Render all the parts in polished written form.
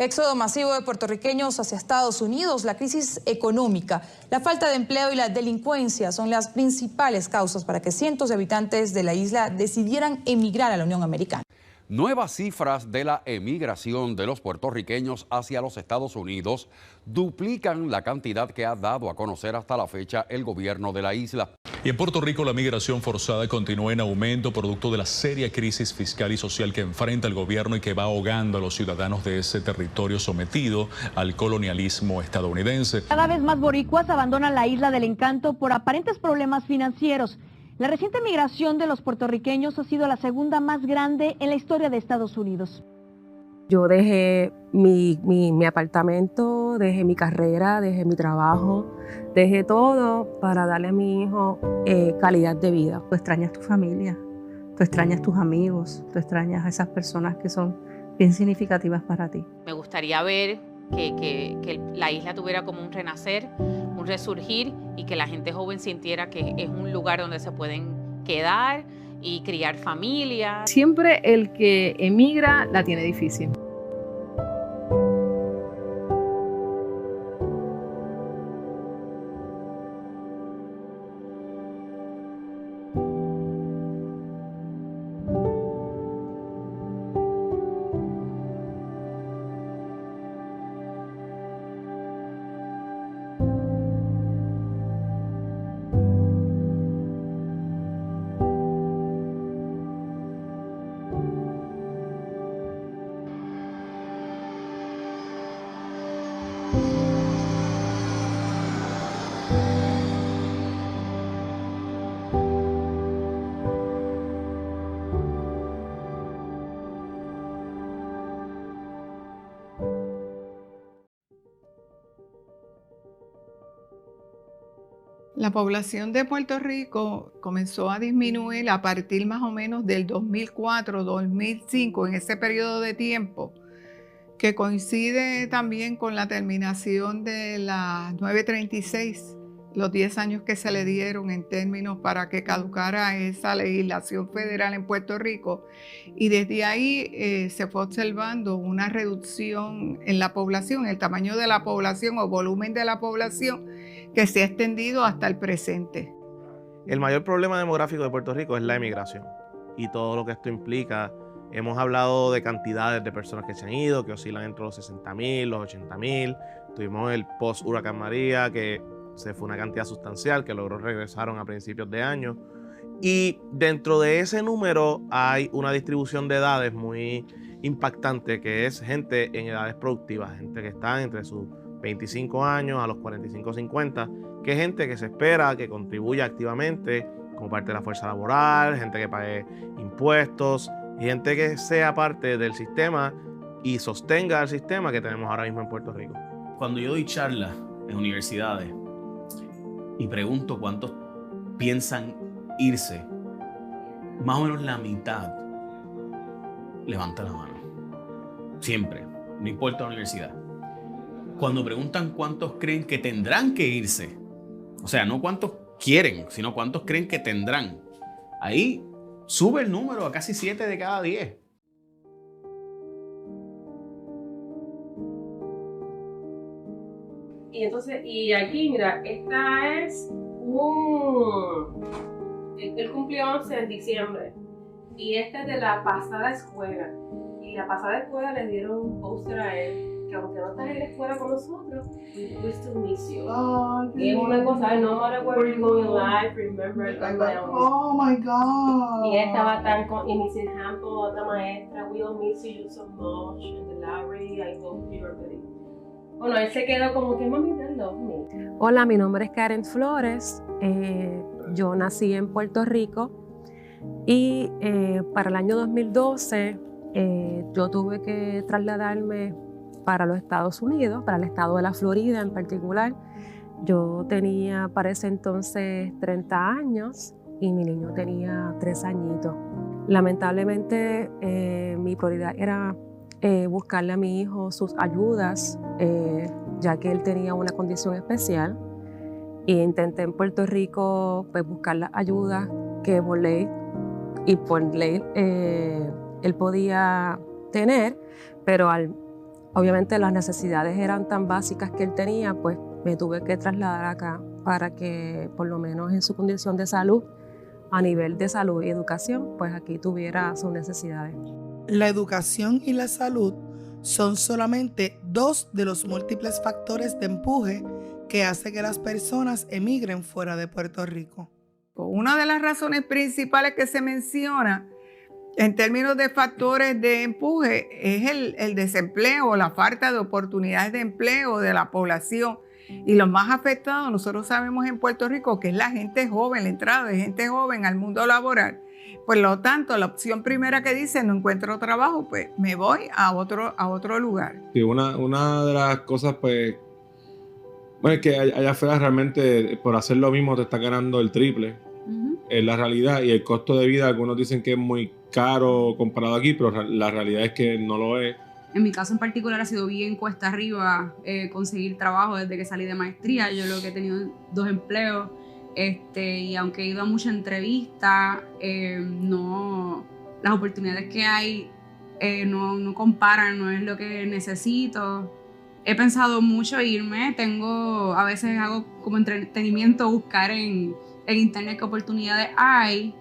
Éxodo masivo de puertorriqueños hacia Estados Unidos, la crisis económica, la falta de empleo y la delincuencia son las principales causas para que cientos de habitantes de la isla decidieran emigrar a la Unión Americana. Nuevas cifras de la emigración de los puertorriqueños hacia los Estados Unidos duplican la cantidad que ha dado a conocer hasta la fecha el gobierno de la isla. Y en Puerto Rico la migración forzada continúa en aumento producto de la seria crisis fiscal y social que enfrenta el gobierno y que va ahogando a los ciudadanos de ese territorio sometido al colonialismo estadounidense. Cada vez más boricuas abandonan la isla del encanto por aparentes problemas financieros. La reciente migración de los puertorriqueños ha sido la segunda más grande en la historia de Estados Unidos. Yo dejé mi apartamento, dejé mi carrera, dejé mi trabajo, dejé todo para darle a mi hijo calidad de vida. Tú extrañas tu familia, tú extrañas tus amigos, tú extrañas a esas personas que son bien significativas para ti. Me gustaría ver que la isla tuviera como un renacer, un resurgir y que la gente joven sintiera que es un lugar donde se pueden quedar y criar familias. Siempre el que emigra la tiene difícil. La población de Puerto Rico comenzó a disminuir a partir más o menos del 2004-2005, en ese periodo de tiempo, que coincide también con la terminación de la 936, los 10 años que se le dieron en términos para que caducara esa legislación federal en Puerto Rico. Y desde ahí se fue observando una reducción en la población, el tamaño de la población o volumen de la población, que se ha extendido hasta el presente. El mayor problema demográfico de Puerto Rico es la emigración y todo lo que esto implica. Hemos hablado de cantidades de personas que se han ido, que oscilan entre los 60.000, los 80.000. Tuvimos el post-Huracán María, que se fue una cantidad sustancial, que logró regresaron a principios de año. Y dentro de ese número hay una distribución de edades muy impactante, que es gente en edades productivas, gente que está entre sus 25 años a los 45 50, que es gente que se espera que contribuya activamente como parte de la fuerza laboral, gente que pague impuestos y gente que sea parte del sistema y sostenga el sistema que tenemos ahora mismo en Puerto Rico. Cuando yo doy charlas en universidades y pregunto cuántos piensan irse, más o menos la mitad levanta la mano. Siempre, no importa la universidad. Cuando preguntan cuántos creen que tendrán que irse, o sea, no cuántos quieren, sino cuántos creen que tendrán, ahí sube el número a casi 7 de cada 10. Y entonces, y aquí, mira, esta es él cumplió 11 en diciembre, y esta es de la pasada escuela, y la pasada escuela le dieron un póster a él, que aunque no estás en la escuela con nosotros, we still miss you. Y es una cosa, no matter where you go in life, remember the family. Oh my God. Y estaba tan con, y Mrs. Hample, otra maestra, we all miss you so much, in the library, I hope you're ready. Bueno, él se quedó como que mami, they love me. Hola, mi nombre es Karen Flores, yo nací en Puerto Rico y para el año 2012 yo tuve que trasladarme para los Estados Unidos, para el estado de la Florida en particular. Yo tenía para ese entonces 30 años y mi niño tenía 3 añitos. Lamentablemente mi prioridad era buscarle a mi hijo sus ayudas, ya que él tenía una condición especial. E intenté en Puerto Rico pues, buscar las ayudas que por ley él podía tener, pero al obviamente las necesidades eran tan básicas que él tenía, pues me tuve que trasladar acá para que por lo menos en su condición de salud, a nivel de salud y educación, pues aquí tuviera sus necesidades. La educación y la salud son solamente dos de los múltiples factores de empuje que hace que las personas emigren fuera de Puerto Rico. Una de las razones principales que se menciona en términos de factores de empuje es el desempleo, la falta de oportunidades de empleo de la población. Y los más afectados, nosotros sabemos en Puerto Rico que es la gente joven, la entrada de gente joven al mundo laboral. Por lo tanto, la opción primera que dice, no encuentro trabajo, pues me voy a otro lugar. Sí, una de las cosas, pues, bueno, es que allá afuera realmente por hacer lo mismo te está ganando el triple. Es la realidad, y el costo de vida, algunos dicen que es muy caro comparado aquí, pero la realidad es que no lo es. En mi caso en particular ha sido bien cuesta arriba conseguir trabajo desde que salí de maestría. Yo lo que he tenido 2 empleos y aunque he ido a muchas entrevistas, las oportunidades que hay no comparan, no es lo que necesito. He pensado mucho irme, a veces hago como entretenimiento buscar en internet qué oportunidades hay.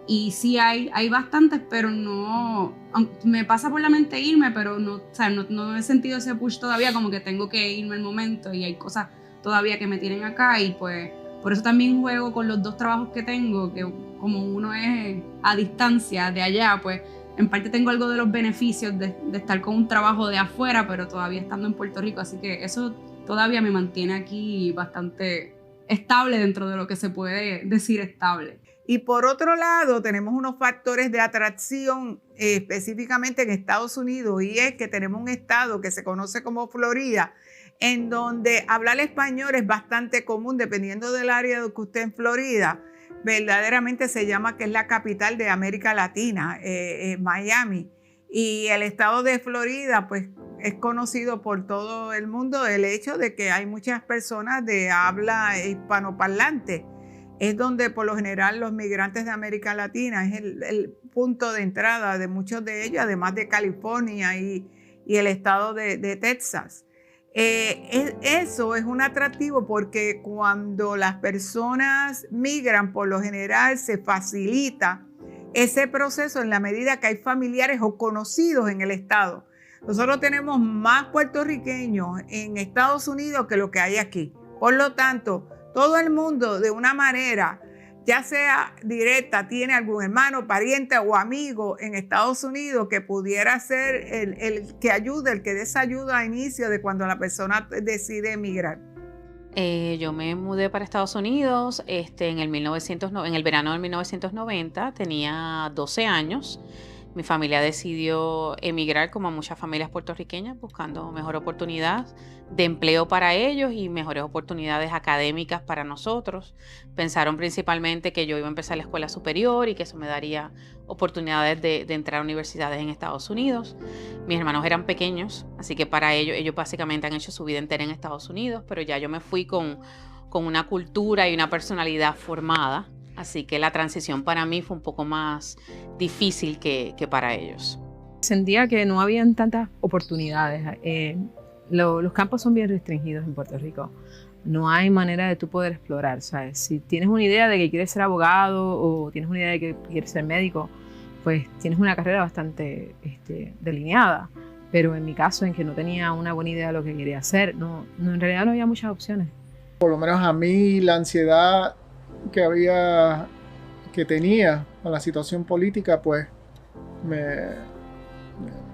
Y sí hay bastantes, pero no, me pasa por la mente irme, pero no he sentido ese push todavía, como que tengo que irme al momento y hay cosas todavía que me tienen acá y pues por eso también juego con los 2 trabajos que tengo, que como uno es a distancia de allá, pues en parte tengo algo de los beneficios de estar con un trabajo de afuera, pero todavía estando en Puerto Rico, así que eso todavía me mantiene aquí bastante estable dentro de lo que se puede decir estable. Y por otro lado, tenemos unos factores de atracción específicamente en Estados Unidos, y es que tenemos un estado que se conoce como Florida, en donde hablar español es bastante común, dependiendo del área que usted en Florida. Verdaderamente se llama que es la capital de América Latina, Miami. Y el estado de Florida, pues, es conocido por todo el mundo el hecho de que hay muchas personas de habla hispanoparlante. Es donde por lo general los migrantes de América Latina es el punto de entrada de muchos de ellos, además de California y el estado de Texas. Eso es un atractivo porque cuando las personas migran, por lo general se facilita ese proceso en la medida que hay familiares o conocidos en el estado. Nosotros tenemos más puertorriqueños en Estados Unidos que lo que hay aquí. Por lo tanto, todo el mundo de una manera, ya sea directa, tiene algún hermano, pariente o amigo en Estados Unidos que pudiera ser el que ayude, el que dé esa ayuda a inicio de cuando la persona decide emigrar. Yo me mudé para Estados Unidos en el verano del 1990, tenía 12 años. Mi familia decidió emigrar, como muchas familias puertorriqueñas, buscando mejor oportunidad de empleo para ellos y mejores oportunidades académicas para nosotros. Pensaron principalmente que yo iba a empezar la escuela superior y que eso me daría oportunidades de entrar a universidades en Estados Unidos. Mis hermanos eran pequeños, así que para ellos básicamente han hecho su vida entera en Estados Unidos, pero ya yo me fui con una cultura y una personalidad formada. Así que la transición para mí fue un poco más difícil que para ellos. Sentía que no habían tantas oportunidades. Los campos son bien restringidos en Puerto Rico. No hay manera de tú poder explorar, ¿sabes? Si tienes una idea de que quieres ser abogado o tienes una idea de que quieres ser médico, pues tienes una carrera bastante delineada. Pero en mi caso, en que no tenía una buena idea de lo que quería hacer, en realidad no había muchas opciones. Por lo menos a mí la ansiedad que tenía con la situación política, pues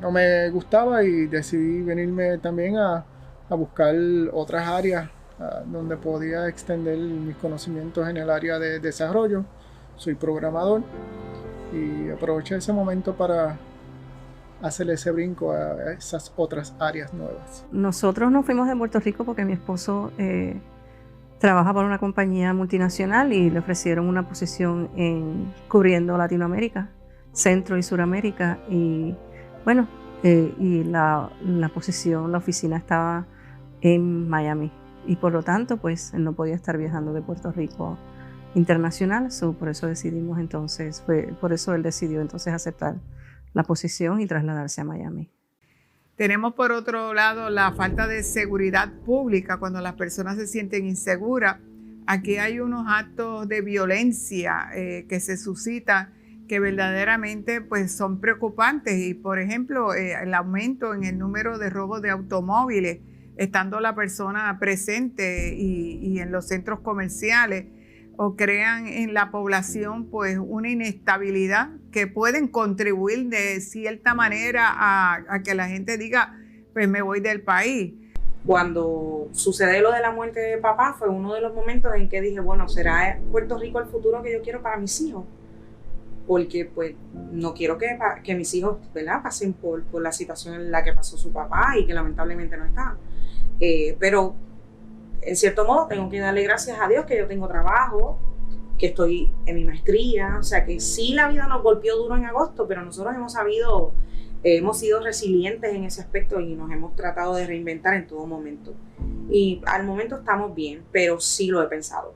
no me gustaba y decidí venirme también a buscar otras áreas donde podía extender mis conocimientos en el área de desarrollo. Soy programador y aproveché ese momento para hacerle ese brinco a esas otras áreas nuevas. Nosotros nos fuimos de Puerto Rico porque mi esposo trabaja para una compañía multinacional y le ofrecieron una posición cubriendo Latinoamérica, Centro y Suramérica. Y bueno, y la posición, la oficina estaba en Miami. Y por lo tanto, pues él no podía estar viajando de Puerto Rico internacional. Por eso decidimos por eso él decidió entonces aceptar la posición y trasladarse a Miami. Tenemos por otro lado la falta de seguridad pública, cuando las personas se sienten inseguras. Aquí hay unos actos de violencia que se suscitan que verdaderamente pues, son preocupantes. Y por ejemplo, el aumento en el número de robos de automóviles, estando la persona presente y en los centros comerciales, o crean en la población pues una inestabilidad que pueden contribuir de cierta manera a que la gente diga, pues me voy del país. Cuando sucede lo de la muerte de papá fue uno de los momentos en que dije, bueno, ¿será Puerto Rico el futuro que yo quiero para mis hijos? Porque pues no quiero que mis hijos, ¿verdad?, pasen por la situación en la que pasó su papá y que lamentablemente no está. Pero en cierto modo tengo que darle gracias a Dios que yo tengo trabajo, que estoy en mi maestría, o sea que sí la vida nos golpeó duro en agosto, pero nosotros hemos sido resilientes en ese aspecto y nos hemos tratado de reinventar en todo momento. Y al momento estamos bien, pero sí lo he pensado.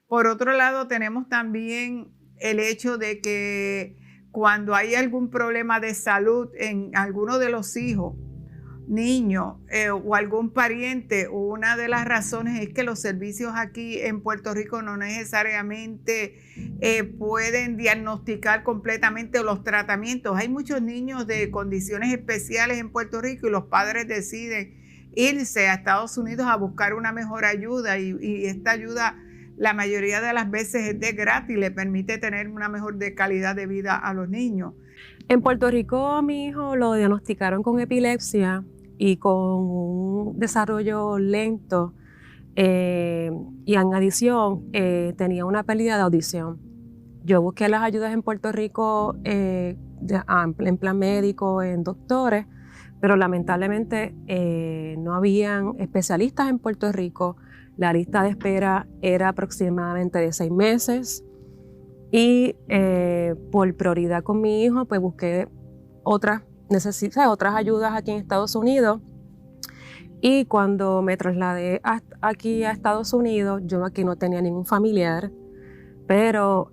Por otro lado, tenemos también el hecho de que cuando hay algún problema de salud en alguno de los hijos, niños o algún pariente, una de las razones es que los servicios aquí en Puerto Rico no necesariamente pueden diagnosticar completamente los tratamientos. Hay muchos niños de condiciones especiales en Puerto Rico y los padres deciden irse a Estados Unidos a buscar una mejor ayuda y esta ayuda la mayoría de las veces es de gratis y le permite tener una mejor calidad de vida a los niños. En Puerto Rico a mi hijo lo diagnosticaron con epilepsia y con un desarrollo lento y en adición tenía una pérdida de audición. Yo busqué las ayudas en Puerto Rico en plan médico, en doctores, pero lamentablemente no habían especialistas en Puerto Rico. La lista de espera era aproximadamente de 6 meses y por prioridad con mi hijo pues busqué otras ayudas aquí en Estados Unidos, y cuando me trasladé aquí a Estados Unidos, yo aquí no tenía ningún familiar, pero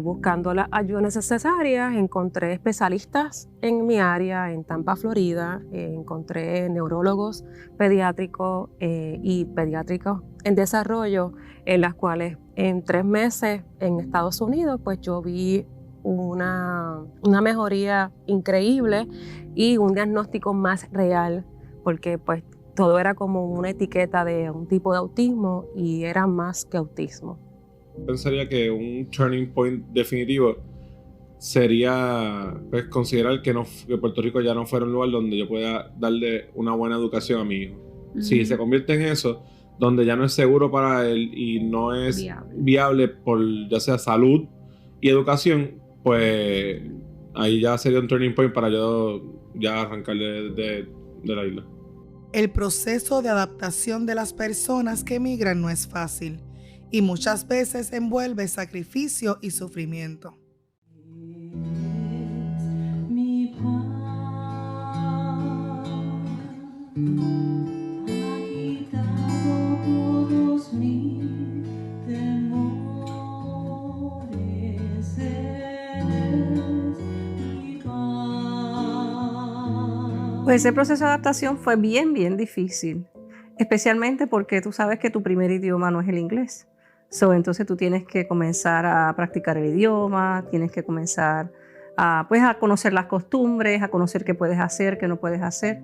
buscando las ayudas necesarias encontré especialistas en mi área, en Tampa, Florida, encontré neurólogos pediátricos y pediátricos en desarrollo, en las cuales en 3 meses en Estados Unidos pues yo vi una mejoría increíble y un diagnóstico más real, porque pues todo era como una etiqueta de un tipo de autismo y era más que autismo. Pensaría que un turning point definitivo sería pues, considerar que Puerto Rico ya no fuera un lugar donde yo pueda darle una buena educación a mi hijo. Si se convierte en eso, donde ya no es seguro para él y no es viable por ya sea salud y educación, pues ahí ya sería un turning point para yo ya arrancar de la isla. El proceso de adaptación de las personas que emigran no es fácil y muchas veces envuelve sacrificio y sufrimiento. Pues ese proceso de adaptación fue bien difícil, especialmente porque tú sabes que tu primer idioma no es el inglés. Entonces tú tienes que comenzar a practicar el idioma, tienes que comenzar a conocer las costumbres, a conocer qué puedes hacer, qué no puedes hacer.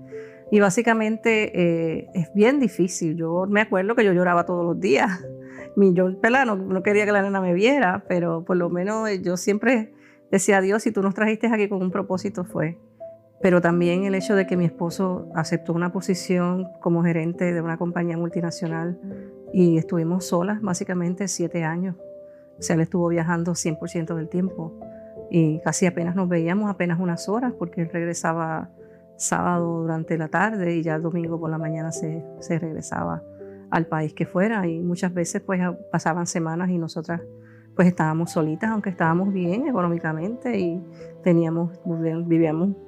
Y básicamente es bien difícil. Yo me acuerdo que yo lloraba todos los días. Yo no quería que la nena me viera, pero por lo menos yo siempre decía, Dios, si tú nos trajiste aquí con un propósito fue. Pero también el hecho de que mi esposo aceptó una posición como gerente de una compañía multinacional y estuvimos solas básicamente 7 años. O sea, él estuvo viajando 100% del tiempo y casi apenas nos veíamos, apenas unas horas, porque él regresaba sábado durante la tarde y ya el domingo por la mañana se regresaba al país que fuera, y muchas veces pues pasaban semanas y nosotras pues estábamos solitas, aunque estábamos bien económicamente y vivíamos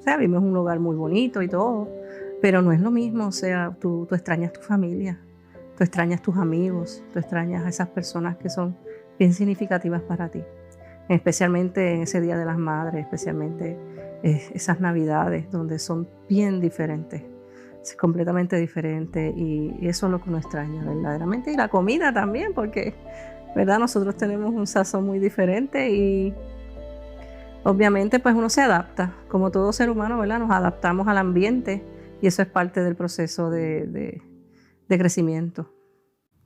en un lugar muy bonito y todo, pero no es lo mismo. O sea, tú extrañas tu familia, tú extrañas tus amigos, tú extrañas a esas personas que son bien significativas para ti, especialmente en ese Día de las Madres, especialmente esas Navidades donde son bien diferentes. es completamente diferente y eso es lo que uno extraña verdaderamente. Y la comida también, porque ¿verdad? Nosotros tenemos un sazón muy diferente y obviamente pues uno se adapta, como todo ser humano, ¿verdad? Nos adaptamos al ambiente y eso es parte del proceso de crecimiento.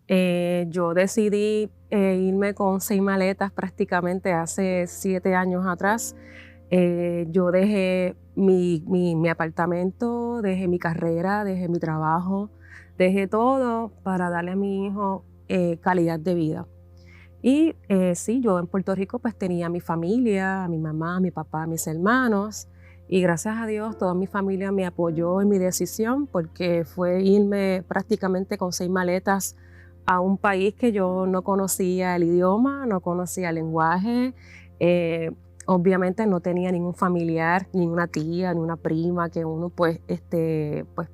Yo decidí irme con 6 maletas prácticamente hace 7 años atrás. Yo dejé mi apartamento, dejé mi carrera, dejé mi trabajo, dejé todo para darle a mi hijo calidad de vida. Y sí, yo en Puerto Rico pues tenía a mi familia, a mi mamá, a mi papá, a mis hermanos, y gracias a Dios toda mi familia me apoyó en mi decisión porque fue irme prácticamente con 6 maletas a un país que yo no conocía el idioma, no conocía el lenguaje, obviamente no tenía ningún familiar, ni una tía, ni una prima que uno pues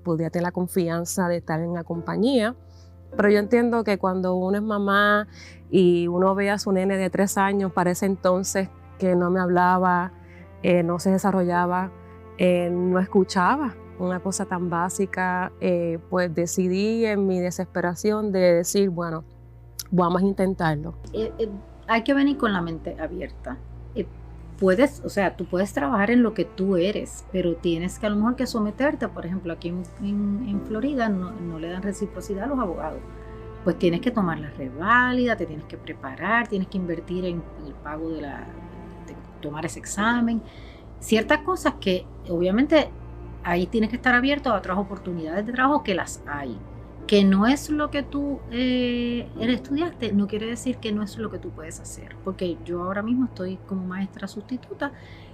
pudiera tener la confianza de estar en la compañía. Pero yo entiendo que cuando uno es mamá y uno ve a su nene de 3 años, para ese entonces que no me hablaba, no se desarrollaba, no escuchaba una cosa tan básica, pues decidí en mi desesperación de decir, bueno, vamos a intentarlo. Hay que venir con la mente abierta. Tú puedes trabajar en lo que tú eres, pero tienes que a lo mejor que someterte. Por ejemplo, aquí en Florida no le dan reciprocidad a los abogados. Pues tienes que tomar la reválida, te tienes que preparar, tienes que invertir en el pago de tomar ese examen. Ciertas cosas que obviamente ahí tienes que estar abierto a otras oportunidades de trabajo que las hay. Que no es lo que tú estudiaste, no quiere decir que no es lo que tú puedes hacer. Porque yo ahora mismo estoy como maestra sustituta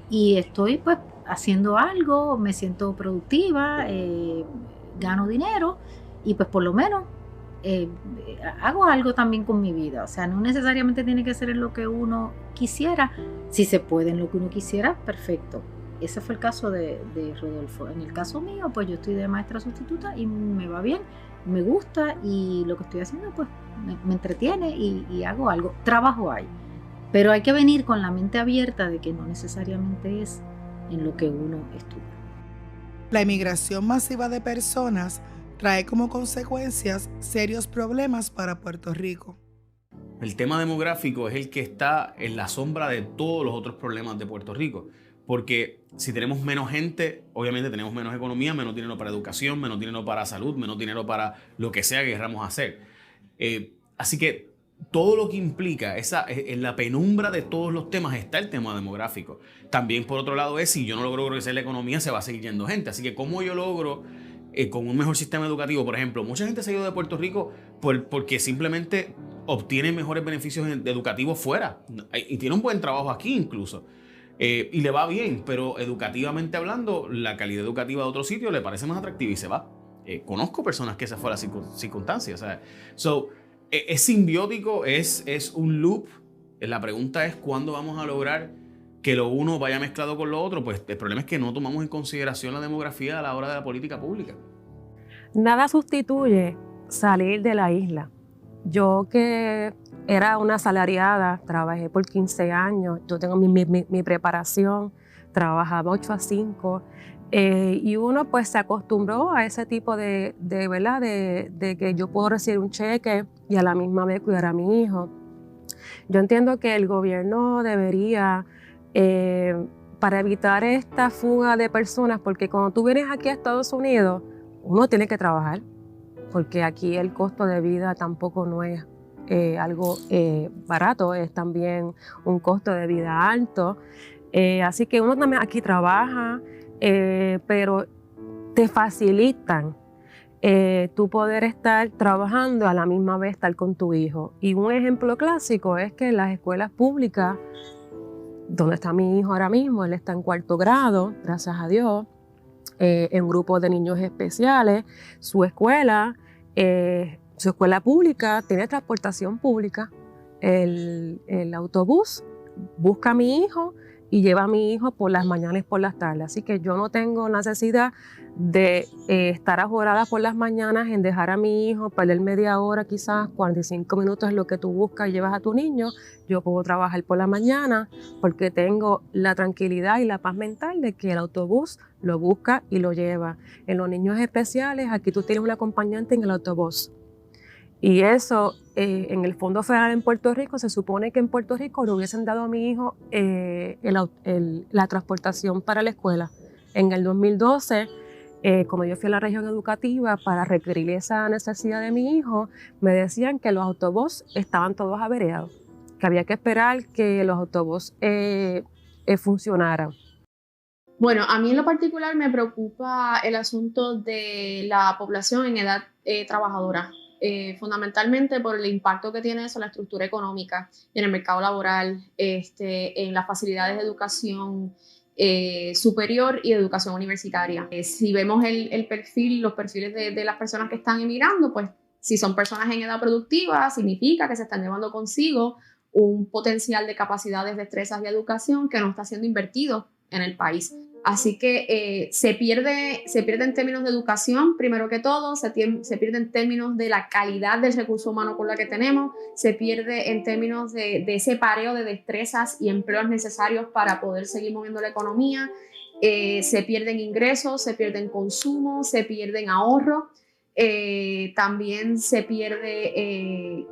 y estoy pues haciendo algo, me siento productiva, gano dinero y pues por lo menos hago algo también con mi vida. O sea, no necesariamente tiene que ser en lo que uno quisiera. Si se puede en lo que uno quisiera, perfecto. Ese fue el caso de Rodolfo. En el caso mío, pues yo estoy de maestra sustituta y me va bien. Me gusta y lo que estoy haciendo pues me entretiene y hago algo, trabajo hay, pero hay que venir con la mente abierta de que no necesariamente es en lo que uno estudia. La inmigración masiva de personas trae como consecuencias serios problemas para Puerto Rico. El tema demográfico es el que está en la sombra de todos los otros problemas de Puerto Rico. Porque si tenemos menos gente, obviamente tenemos menos economía, menos dinero para educación, menos dinero para salud, menos dinero para lo que sea que queramos hacer. Así que todo lo que implica, en la penumbra de todos los temas está el tema demográfico. También por otro lado si yo no logro crecer la economía, se va a seguir yendo gente. Así que ¿cómo yo logro con un mejor sistema educativo? Por ejemplo, mucha gente se ha ido de Puerto Rico porque simplemente obtiene mejores beneficios educativos fuera. Y tiene un buen trabajo aquí incluso. Y le va bien, pero educativamente hablando, la calidad educativa de otro sitio le parece más atractiva y se va. Conozco personas que esa fue la circunstancia. O sea, es simbiótico, es un loop. La pregunta es cuándo vamos a lograr que lo uno vaya mezclado con lo otro. Pues el problema es que no tomamos en consideración la demografía a la hora de la política pública. Nada sustituye salir de la isla. Yo que era una asalariada, trabajé por 15 años, yo tengo mi preparación, trabajaba 8 a 5 y uno pues se acostumbró a ese tipo de que yo puedo recibir un cheque y a la misma vez cuidar a mi hijo. Yo entiendo que el gobierno debería, para evitar esta fuga de personas, porque cuando tú vienes aquí a Estados Unidos, uno tiene que trabajar, porque aquí el costo de vida tampoco no es algo barato, es también un costo de vida alto. Así que uno también aquí trabaja, pero te facilitan tú poder estar trabajando a la misma vez estar con tu hijo. Y un ejemplo clásico es que en las escuelas públicas, donde está mi hijo ahora mismo, él está en 4º grado, gracias a Dios, en grupos de niños especiales, su escuela pública tiene transportación pública, el autobús busca a mi hijo y lleva a mi hijo por las mañanas y por las tardes. Así que yo no tengo necesidad de estar ajorada por las mañaas en dejar a mi hijo, perder media hora, quizás 45 minutos es lo que tú buscas y llevas a tu niño. Yo puedo trabajar por la mañana porque tengo la tranquilidad y la paz mental de que el autobús lo busca y lo lleva. En los niños especiales, aquí tú tienes un acompañante en el autobús. Y eso, en el Fondo Federal en Puerto Rico, se supone que en Puerto Rico le hubiesen dado a mi hijo la transportación para la escuela. En el 2012, cuando yo fui a la región educativa para requerir esa necesidad de mi hijo, me decían que los autobuses estaban todos averiados, que había que esperar que los autobuses funcionaran. Bueno, a mí en lo particular me preocupa el asunto de la población en edad trabajadora. Fundamentalmente por el impacto que tiene eso en la estructura económica, en el mercado laboral, en las facilidades de educación superior y de educación universitaria. Si vemos los perfiles de las personas que están emigrando, pues si son personas en edad productiva, significa que se están llevando consigo un potencial de capacidades, destrezas y educación que no está siendo invertido en el país. Así que se pierde en términos de educación, primero que todo, se pierde en términos de la calidad del recurso humano con la que tenemos, se pierde en términos de ese pareo de destrezas y empleos necesarios para poder seguir moviendo la economía, se pierden ingresos, se pierden consumo, se pierden ahorro, también se pierde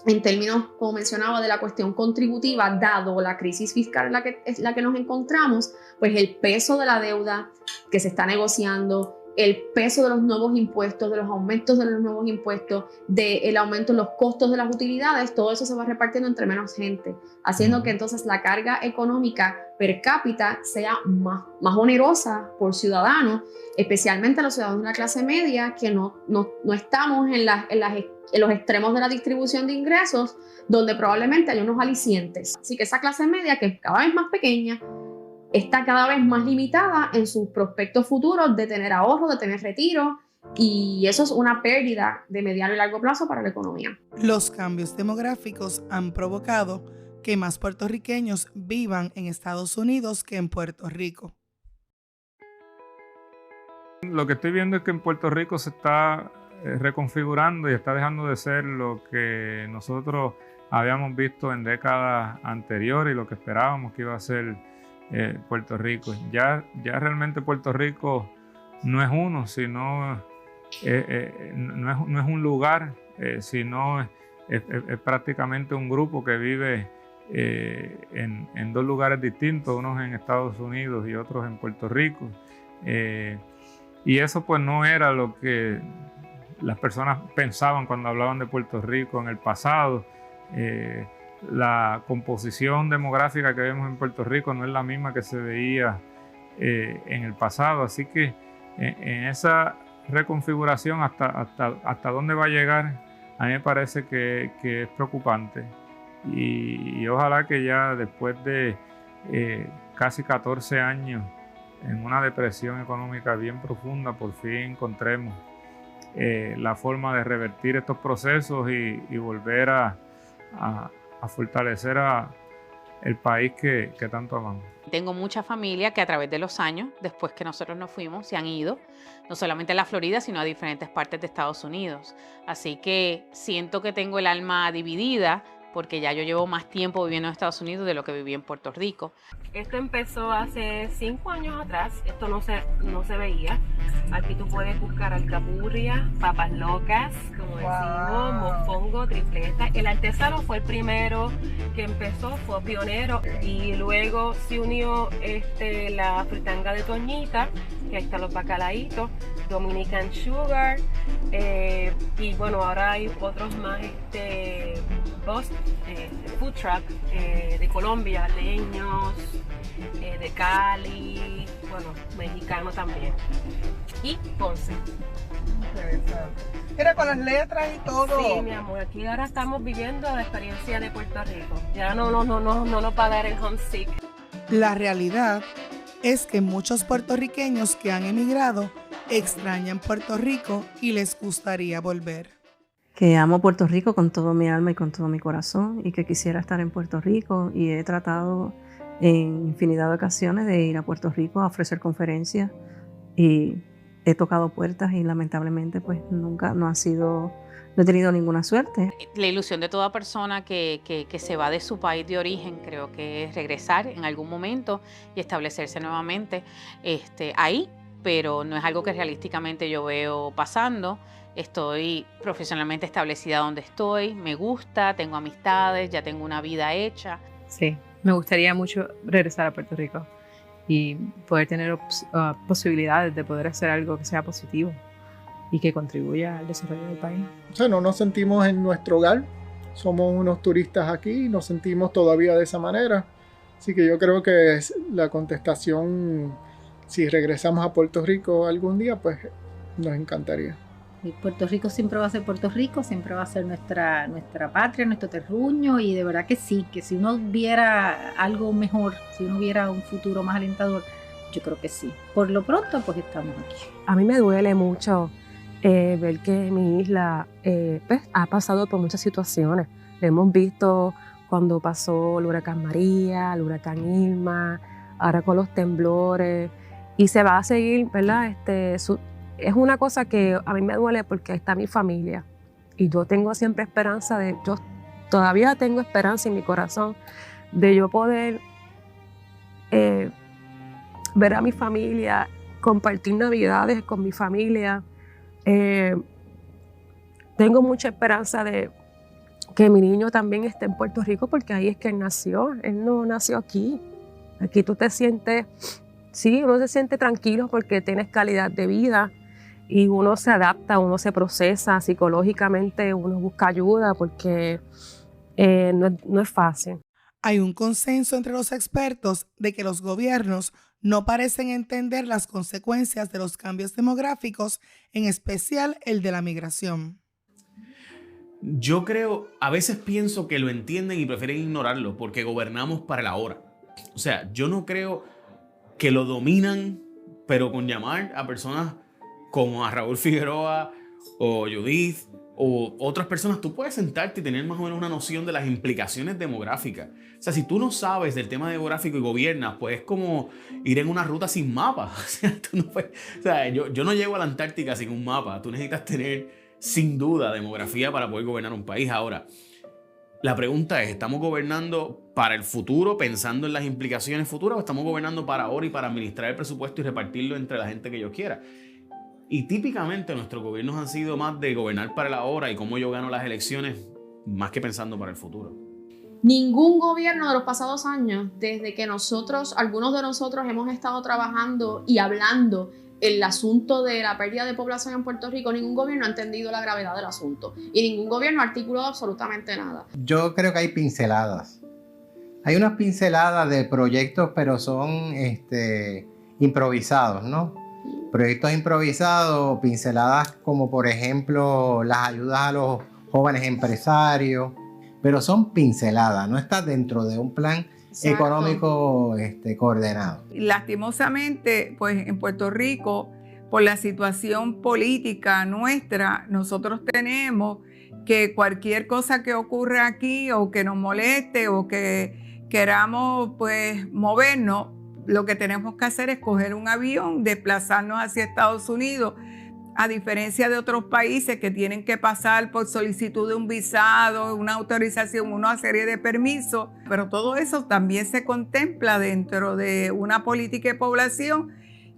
en términos, como mencionaba, de la cuestión contributiva, dado la crisis fiscal en la que nos encontramos, pues el peso de la deuda que se está negociando, el peso de los nuevos impuestos, de los aumentos de los nuevos impuestos, del aumento en los costos de las utilidades, todo eso se va repartiendo entre menos gente, haciendo que entonces la carga económica per cápita sea más onerosa por ciudadanos, especialmente los ciudadanos de la clase media, que no estamos en los extremos de la distribución de ingresos, donde probablemente hay unos alicientes. Así que esa clase media, que es cada vez más pequeña, está cada vez más limitada en sus prospectos futuros de tener ahorro, de tener retiro, y eso es una pérdida de mediano y largo plazo para la economía. Los cambios demográficos han provocado que más puertorriqueños vivan en Estados Unidos que en Puerto Rico. Lo que estoy viendo es que en Puerto Rico se está reconfigurando y está dejando de ser lo que nosotros habíamos visto en décadas anteriores y lo que esperábamos que iba a ser Puerto Rico. Ya realmente Puerto Rico no es uno, sino no es un lugar, sino es prácticamente un grupo que vive en dos lugares distintos, unos en Estados Unidos y otros en Puerto Rico. Y eso pues no era lo que las personas pensaban cuando hablaban de Puerto Rico en el pasado. La composición demográfica que vemos en Puerto Rico no es la misma que se veía en el pasado, así que en esa reconfiguración hasta dónde va a llegar, a mí me parece que es preocupante y ojalá que ya después de casi 14 años en una depresión económica bien profunda, por fin encontremos la forma de revertir estos procesos y volver a fortalecer el país que tanto amamos. Tengo mucha familia que a través de los años, después que nosotros nos fuimos, se han ido, no solamente a la Florida, sino a diferentes partes de Estados Unidos. Así que siento que tengo el alma dividida, porque ya yo llevo más tiempo viviendo en Estados Unidos de lo que viví en Puerto Rico. Esto empezó hace 5 años atrás, esto no se veía. Aquí tú puedes buscar alcapurria, papas locas, como decimos, mofongo, tripleta. El artesano fue el primero que empezó, fue pionero, y luego se unió la fritanga de Toñita, que ahí están los bacalaitos, Dominican Sugar, y bueno, ahora hay otros más, food truck de Colombia, leños, de Cali, bueno, mexicano también, y Ponce. Era con las letras y todo. Sí, mi amor, aquí ahora estamos viviendo la experiencia de Puerto Rico. Ya no nos va a dar el homesick. La realidad es que muchos puertorriqueños que han emigrado extrañan Puerto Rico y les gustaría volver. Que amo Puerto Rico con todo mi alma y con todo mi corazón y que quisiera estar en Puerto Rico y he tratado en infinidad de ocasiones de ir a Puerto Rico a ofrecer conferencias y he tocado puertas y lamentablemente pues nunca no he tenido ninguna suerte. La ilusión de toda persona que se va de su país de origen creo que es regresar en algún momento y establecerse nuevamente ahí, pero no es algo que realísticamente yo veo pasando. Estoy profesionalmente establecida donde estoy, me gusta, tengo amistades, ya tengo una vida hecha. Sí, me gustaría mucho regresar a Puerto Rico y poder tener posibilidades de poder hacer algo que sea positivo y que contribuya al desarrollo del país. O sea, no nos sentimos en nuestro hogar, somos unos turistas aquí, nos sentimos todavía de esa manera. Así que yo creo que la contestación, si regresamos a Puerto Rico algún día, pues nos encantaría. Y Puerto Rico siempre va a ser Puerto Rico, siempre va a ser nuestra patria, nuestro terruño, y de verdad que sí, que si uno viera algo mejor, si uno viera un futuro más alentador, yo creo que sí. Por lo pronto, pues estamos aquí. A mí me duele mucho ver que mi isla pues, ha pasado por muchas situaciones. Lo hemos visto cuando pasó el huracán María, el huracán Irma, ahora con los temblores, y se va a seguir, ¿verdad? Es una cosa que a mí me duele porque está mi familia y yo tengo siempre esperanza yo todavía tengo esperanza en mi corazón de yo poder ver a mi familia, compartir navidades con mi familia. Tengo mucha esperanza de que mi niño también esté en Puerto Rico porque ahí es que él nació, él no nació aquí. Aquí tú te sientes, sí, uno se siente tranquilo porque tienes calidad de vida. Y uno se adapta, uno se procesa psicológicamente, uno busca ayuda porque no es fácil. Hay un consenso entre los expertos de que los gobiernos no parecen entender las consecuencias de los cambios demográficos, en especial el de la migración. Yo creo, a veces pienso que lo entienden y prefieren ignorarlo porque gobernamos para el ahora. O sea, yo no creo que lo dominan, pero con llamar a personas como a Raúl Figueroa o Judith o otras personas, tú puedes sentarte y tener más o menos una noción de las implicaciones demográficas. O sea, si tú no sabes del tema demográfico y gobiernas, pues es como ir en una ruta sin mapa. O sea, yo no llego a la Antártica sin un mapa. Tú necesitas tener, sin duda, demografía para poder gobernar un país. Ahora, la pregunta es, ¿estamos gobernando para el futuro, pensando en las implicaciones futuras, o estamos gobernando para ahora y para administrar el presupuesto y repartirlo entre la gente que yo quiera? Y típicamente nuestros gobiernos han sido más de gobernar para el ahora y cómo yo gano las elecciones, más que pensando para el futuro. Ningún gobierno de los pasados años, desde que algunos de nosotros hemos estado trabajando y hablando el asunto de la pérdida de población en Puerto Rico, ningún gobierno ha entendido la gravedad del asunto y ningún gobierno ha articulado absolutamente nada. Yo creo que hay pinceladas. Hay unas pinceladas de proyectos, pero son improvisados, ¿no? Proyectos improvisados, pinceladas como por ejemplo las ayudas a los jóvenes empresarios, pero son pinceladas, no está dentro de un plan económico coordenado. Lastimosamente, pues en Puerto Rico, por la situación política nuestra, nosotros tenemos que cualquier cosa que ocurra aquí o que nos moleste o que queramos pues movernos, lo que tenemos que hacer es coger un avión, desplazarnos hacia Estados Unidos, a diferencia de otros países que tienen que pasar por solicitud de un visado, una autorización, una serie de permisos, pero todo eso también se contempla dentro de una política de población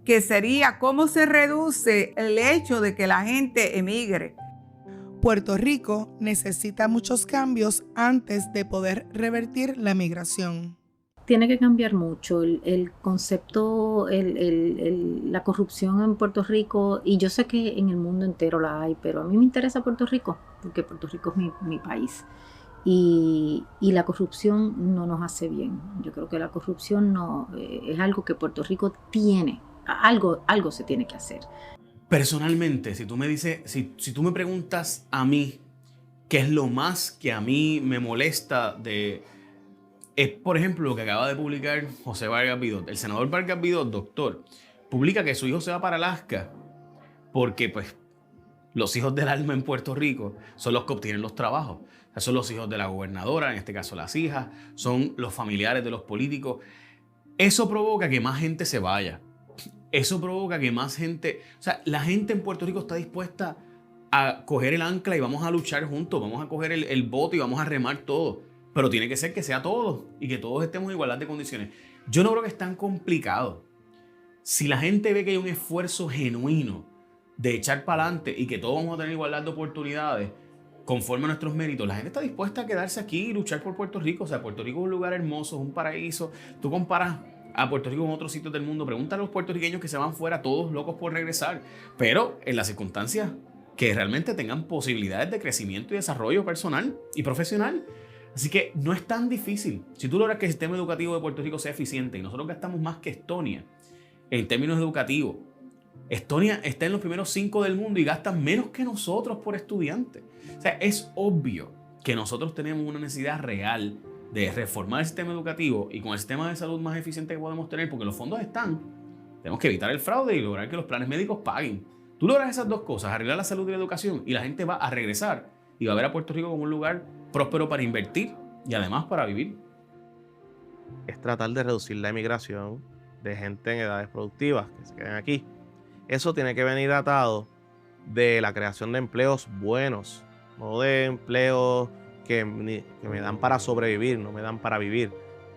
que sería cómo se reduce el hecho de que la gente emigre. Puerto Rico necesita muchos cambios antes de poder revertir la migración. Tiene que cambiar mucho el concepto, la corrupción en Puerto Rico, y yo sé que en el mundo entero la hay, pero a mí me interesa Puerto Rico, porque Puerto Rico es mi país, y la corrupción no nos hace bien. Yo creo que la corrupción no es algo que Puerto Rico tiene, algo se tiene que hacer. Personalmente, si tú me preguntas a mí qué es lo más que a mí me molesta es, por ejemplo, lo que acaba de publicar José Vargas Vidot. El senador Vargas Vidot, doctor, publica que su hijo se va para Alaska porque, pues, los hijos del alma en Puerto Rico son los que obtienen los trabajos. O sea, son los hijos de la gobernadora, en este caso las hijas, son los familiares de los políticos. Eso provoca que más gente se vaya. Eso provoca que más gente... O sea, la gente en Puerto Rico está dispuesta a coger el ancla y vamos a luchar juntos, vamos a coger el bote y vamos a remar todo. Pero tiene que ser que sea todos y que todos estemos en igualdad de condiciones. Yo no creo que es tan complicado. Si la gente ve que hay un esfuerzo genuino de echar para adelante y que todos vamos a tener igualdad de oportunidades conforme a nuestros méritos, la gente está dispuesta a quedarse aquí y luchar por Puerto Rico. O sea, Puerto Rico es un lugar hermoso, es un paraíso. Tú comparas a Puerto Rico con otros sitios del mundo, pregúntale a los puertorriqueños que se van fuera, todos locos por regresar, pero en las circunstancias que realmente tengan posibilidades de crecimiento y desarrollo personal y profesional. Así que no es tan difícil. Si tú logras que el sistema educativo de Puerto Rico sea eficiente, y nosotros gastamos más que Estonia en términos educativos. Estonia está en los primeros 5 del mundo y gasta menos que nosotros por estudiante. O sea, es obvio que nosotros tenemos una necesidad real de reformar el sistema educativo y con el sistema de salud más eficiente que podemos tener, porque los fondos están. Tenemos que evitar el fraude y lograr que los planes médicos paguen. Tú logras esas dos cosas, arreglar la salud y la educación, y la gente va a regresar y va a ver a Puerto Rico como un lugar próspero para invertir y además para vivir. Es tratar de reducir la emigración de gente en edades productivas que se queden aquí. Eso tiene que venir atado de la creación de empleos buenos, no de empleos que me dan para sobrevivir, no me dan para vivir.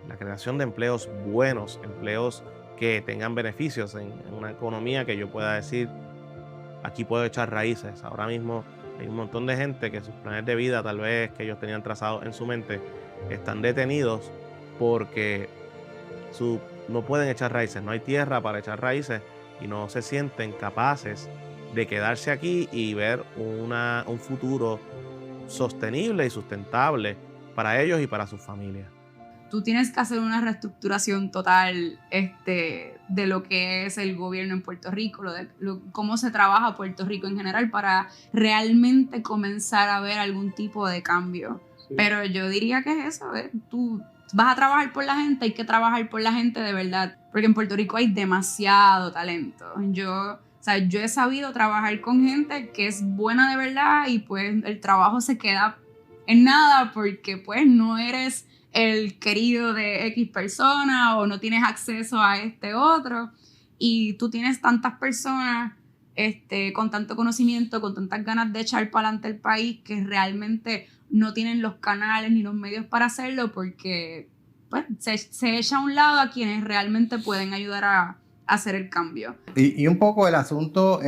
La creación de empleos buenos, empleos que tengan beneficios en una economía que yo pueda decir, aquí puedo echar raíces. Ahora mismo hay un montón de gente que sus planes de vida, tal vez que ellos tenían trazados en su mente, están detenidos porque no pueden echar raíces, no hay tierra para echar raíces y no se sienten capaces de quedarse aquí y ver un futuro sostenible y sustentable para ellos y para sus familias. Tú tienes que hacer una reestructuración total de lo que es el gobierno en Puerto Rico, cómo se trabaja Puerto Rico en general para realmente comenzar a ver algún tipo de cambio. Sí. Pero yo diría que es eso, tú vas a trabajar por la gente, hay que trabajar por la gente de verdad, porque en Puerto Rico hay demasiado talento. Yo he sabido trabajar con gente que es buena de verdad y pues el trabajo se queda en nada porque pues no eres el querido de X persona o no tienes acceso a este otro y tú tienes tantas personas con tanto conocimiento, con tantas ganas de echar para adelante el país que realmente no tienen los canales ni los medios para hacerlo porque pues, se echa a un lado a quienes realmente pueden ayudar a hacer el cambio. Y un poco el asunto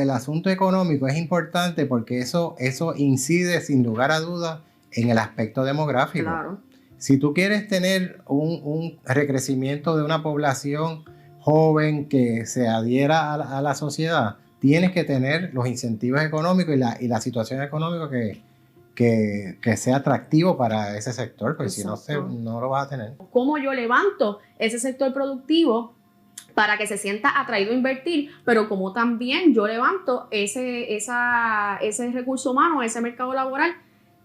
económico es importante porque eso incide sin lugar a dudas en el aspecto demográfico. Claro. Si tú quieres tener un recrecimiento de una población joven que se adhiera a la sociedad, tienes que tener los incentivos económicos y la situación económica que sea atractivo para ese sector, porque si no lo vas a tener. ¿Cómo yo levanto ese sector productivo para que se sienta atraído a invertir, pero como también yo levanto ese recurso humano, ese mercado laboral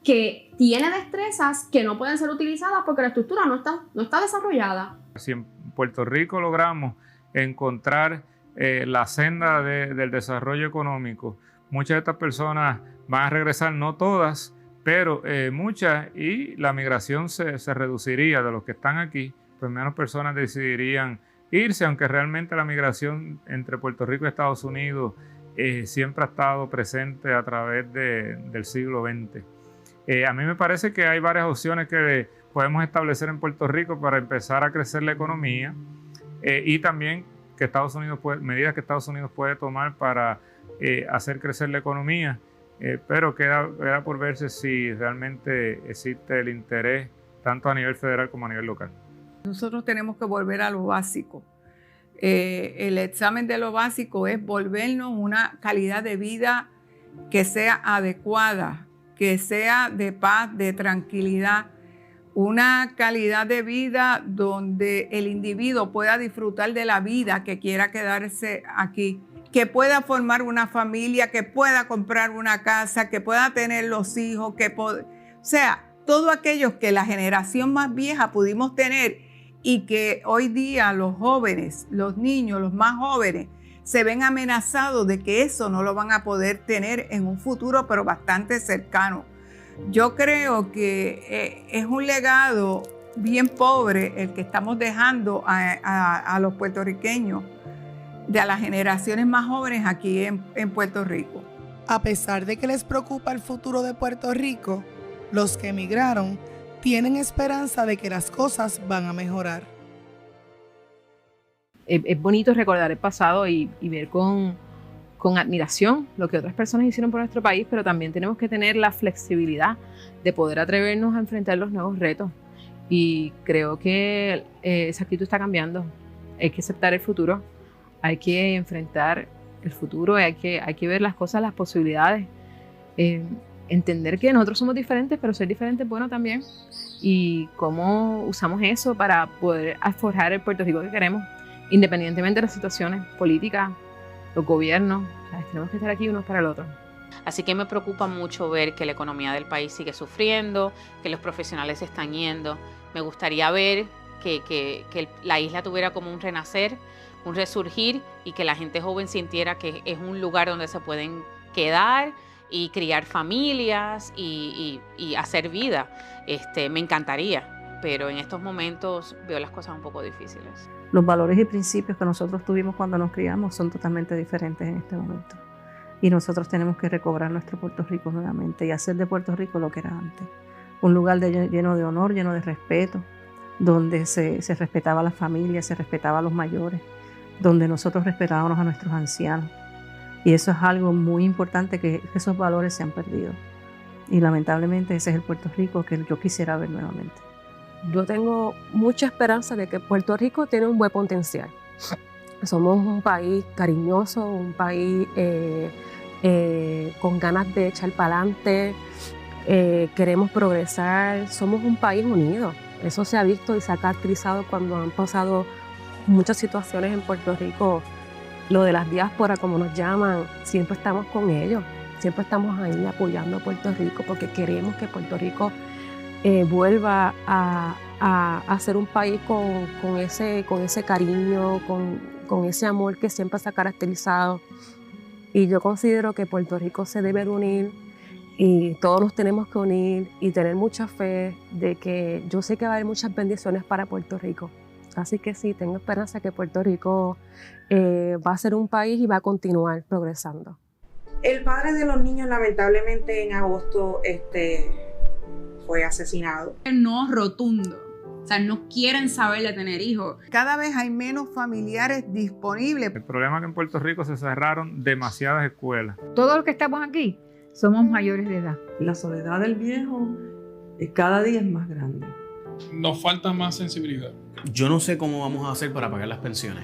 que tiene destrezas que no pueden ser utilizadas porque la estructura no está desarrollada? Si en Puerto Rico logramos encontrar la senda del desarrollo económico, muchas de estas personas van a regresar, no todas, pero muchas, y la migración se reduciría de los que están aquí, pues menos personas decidirían irse, aunque realmente la migración entre Puerto Rico y Estados Unidos siempre ha estado presente a través del siglo XX. A mí me parece que hay varias opciones que podemos establecer en Puerto Rico para empezar a crecer la economía y también que medidas que Estados Unidos puede tomar para hacer crecer la economía, pero queda por verse si realmente existe el interés tanto a nivel federal como a nivel local. Nosotros tenemos que volver a lo básico. El examen de lo básico es volvernos una calidad de vida que sea adecuada, que sea de paz, de tranquilidad, una calidad de vida donde el individuo pueda disfrutar de la vida, que quiera quedarse aquí, que pueda formar una familia, que pueda comprar una casa, que pueda tener los hijos, o sea, todo aquello que la generación más vieja pudimos tener y que hoy día los jóvenes, los niños, los más jóvenes, se ven amenazados de que eso no lo van a poder tener en un futuro, pero bastante cercano. Yo creo que es un legado bien pobre el que estamos dejando a los puertorriqueños, de las generaciones más jóvenes aquí en Puerto Rico. A pesar de que les preocupa el futuro de Puerto Rico, los que emigraron tienen esperanza de que las cosas van a mejorar. Es bonito recordar el pasado y ver con admiración lo que otras personas hicieron por nuestro país, pero también tenemos que tener la flexibilidad de poder atrevernos a enfrentar los nuevos retos. Y creo que esa actitud está cambiando. Hay que aceptar el futuro, hay que enfrentar el futuro, hay que ver las cosas, las posibilidades, entender que nosotros somos diferentes, pero ser diferentes es bueno también, y cómo usamos eso para poder forjar el Puerto Rico que queremos, independientemente de las situaciones políticas, los gobiernos. Tenemos que estar aquí unos para el otro. Así que me preocupa mucho ver que la economía del país sigue sufriendo, que los profesionales se están yendo. Me gustaría ver que la isla tuviera como un renacer, un resurgir, y que la gente joven sintiera que es un lugar donde se pueden quedar y criar familias y hacer vida. Me encantaría, pero en estos momentos veo las cosas un poco difíciles. Los valores y principios que nosotros tuvimos cuando nos criamos son totalmente diferentes en este momento. Y nosotros tenemos que recobrar nuestro Puerto Rico nuevamente y hacer de Puerto Rico lo que era antes. Un lugar lleno de honor, lleno de respeto, donde se respetaba a las familias, se respetaba a los mayores, donde nosotros respetábamos a nuestros ancianos. Y eso es algo muy importante, que esos valores se han perdido. Y lamentablemente ese es el Puerto Rico que yo quisiera ver nuevamente. Yo tengo mucha esperanza de que Puerto Rico tiene un buen potencial. Somos un país cariñoso, un país con ganas de echar para adelante, queremos progresar, somos un país unido. Eso se ha visto y se ha caracterizado cuando han pasado muchas situaciones en Puerto Rico. Lo de las diásporas, como nos llaman, siempre estamos con ellos, siempre estamos ahí apoyando a Puerto Rico, porque queremos que Puerto Rico vuelva a ser un país con ese cariño, con ese amor que siempre se ha caracterizado. Y yo considero que Puerto Rico se debe de unir, y todos nos tenemos que unir y tener mucha fe de que yo sé que va a haber muchas bendiciones para Puerto Rico. Así que sí, tengo esperanza que Puerto Rico va a ser un país y va a continuar progresando. El padre de los niños, lamentablemente, en agosto fue asesinado. No rotundo. O sea, no quieren saber de tener hijos. Cada vez hay menos familiares disponibles. El problema es que en Puerto Rico se cerraron demasiadas escuelas. Todos los que estamos aquí somos mayores de edad. La soledad del viejo cada día es más grande. Nos falta más sensibilidad. Yo no sé cómo vamos a hacer para pagar las pensiones.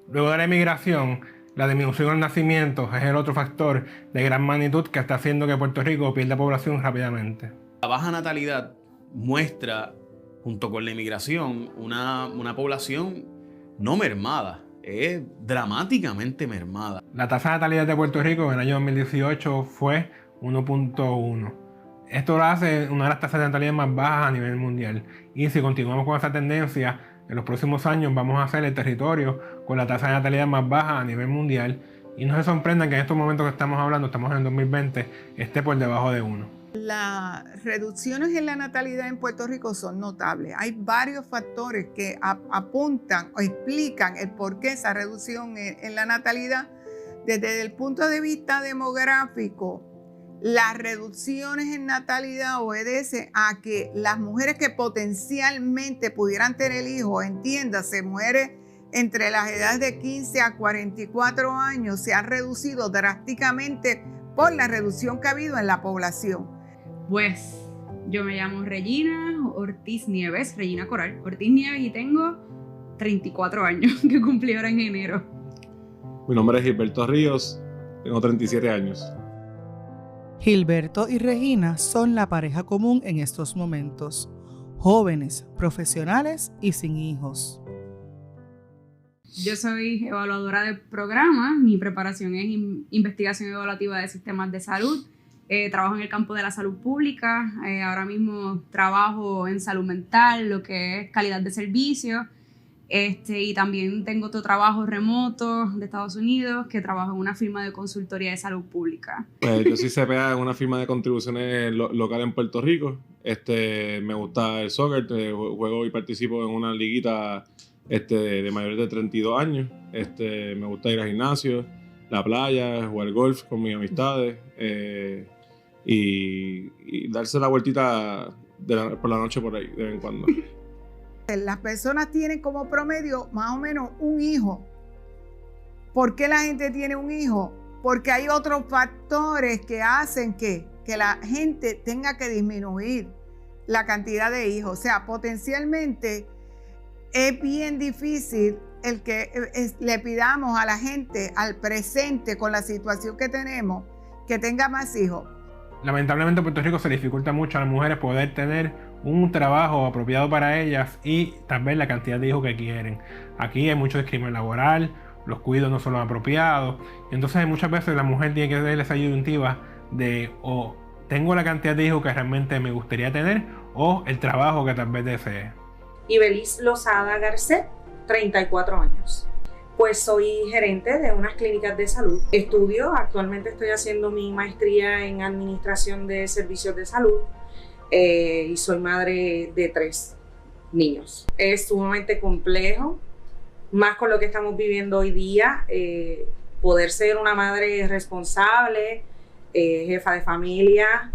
Luego de la inmigración, la disminución del nacimiento es el otro factor de gran magnitud que está haciendo que Puerto Rico pierda población rápidamente. La baja natalidad muestra, junto con la inmigración, una población no mermada, es dramáticamente mermada. La tasa de natalidad de Puerto Rico en el año 2018 fue 1.1. Esto lo hace una de las tasas de natalidad más bajas a nivel mundial. Y si continuamos con esa tendencia, en los próximos años vamos a ser el territorio con la tasa de natalidad más baja a nivel mundial. Y no se sorprendan que en estos momentos que estamos hablando, estamos en el 2020, esté por debajo de 1. Las reducciones en la natalidad en Puerto Rico son notables. Hay varios factores que apuntan o explican el por qué esa reducción en la natalidad. Desde el punto de vista demográfico, las reducciones en natalidad obedecen a que las mujeres que potencialmente pudieran tener hijos, entiéndase, mujeres entre las edades de 15 a 44 años, se han reducido drásticamente por la reducción que ha habido en la población. Pues yo me llamo Regina Ortiz Nieves, Regina Coral Ortiz Nieves, y tengo 34 años que cumplí ahora en enero. Mi nombre es Gilberto Ríos, Tengo 37 años. Gilberto y Regina son la pareja común en estos momentos, jóvenes, profesionales y sin hijos. Yo soy evaluadora de programas, mi preparación es investigación evaluativa de sistemas de salud, trabajo en el campo de la salud pública, ahora mismo trabajo en salud mental, lo que es calidad de servicio, y también tengo otro trabajo remoto de Estados Unidos que trabajo en una firma de consultoría de salud pública. Yo soy CPA en una firma de contribuciones local en Puerto Rico. Me gusta el soccer, juego y participo en una liguita de mayores de 32 años. Me gusta ir al gimnasio, la playa, jugar golf con mis amistades y darse la vueltita por la noche por ahí de vez en cuando. Las personas tienen como promedio más o menos un hijo. ¿Por qué la gente tiene un hijo? Porque hay otros factores que hacen que la gente tenga que disminuir la cantidad de hijos. O sea, potencialmente es bien difícil el que le pidamos a la gente, al presente, con la situación que tenemos, que tenga más hijos. Lamentablemente en Puerto Rico se dificulta mucho a las mujeres poder tener un trabajo apropiado para ellas y también la cantidad de hijos que quieren. Aquí hay mucho discriminación laboral, los cuidados no son los apropiados, entonces muchas veces la mujer tiene que dar esa disyuntiva de o tengo la cantidad de hijos que realmente me gustaría tener o el trabajo que tal vez desee. Ibeliz Lozada Garcet, 34 años. Pues soy gerente de unas clínicas de salud. Actualmente estoy haciendo mi maestría en administración de servicios de salud y soy madre de 3 niños. Es sumamente complejo, más con lo que estamos viviendo hoy día, poder ser una madre responsable, jefa de familia,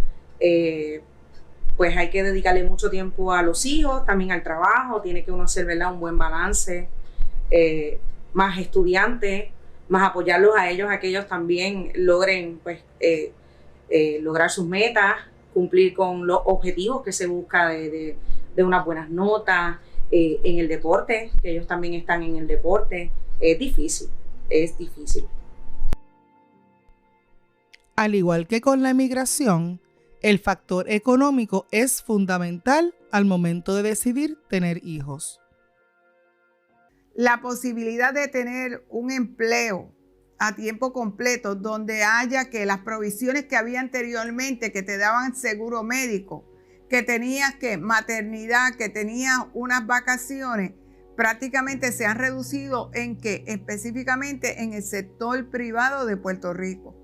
pues hay que dedicarle mucho tiempo a los hijos, también al trabajo, tiene que uno hacer, ¿verdad?, un buen balance. Más estudiantes, más apoyarlos a ellos, a que ellos también logren pues, lograr sus metas, cumplir con los objetivos que se busca de unas buenas notas, en el deporte, que ellos también están en el deporte. Es difícil. Al igual que con la emigración, el factor económico es fundamental al momento de decidir tener hijos. La posibilidad de tener un empleo a tiempo completo donde haya que las provisiones que había anteriormente, que te daban seguro médico, que tenías que maternidad, que tenías unas vacaciones, prácticamente se han reducido específicamente en el sector privado de Puerto Rico.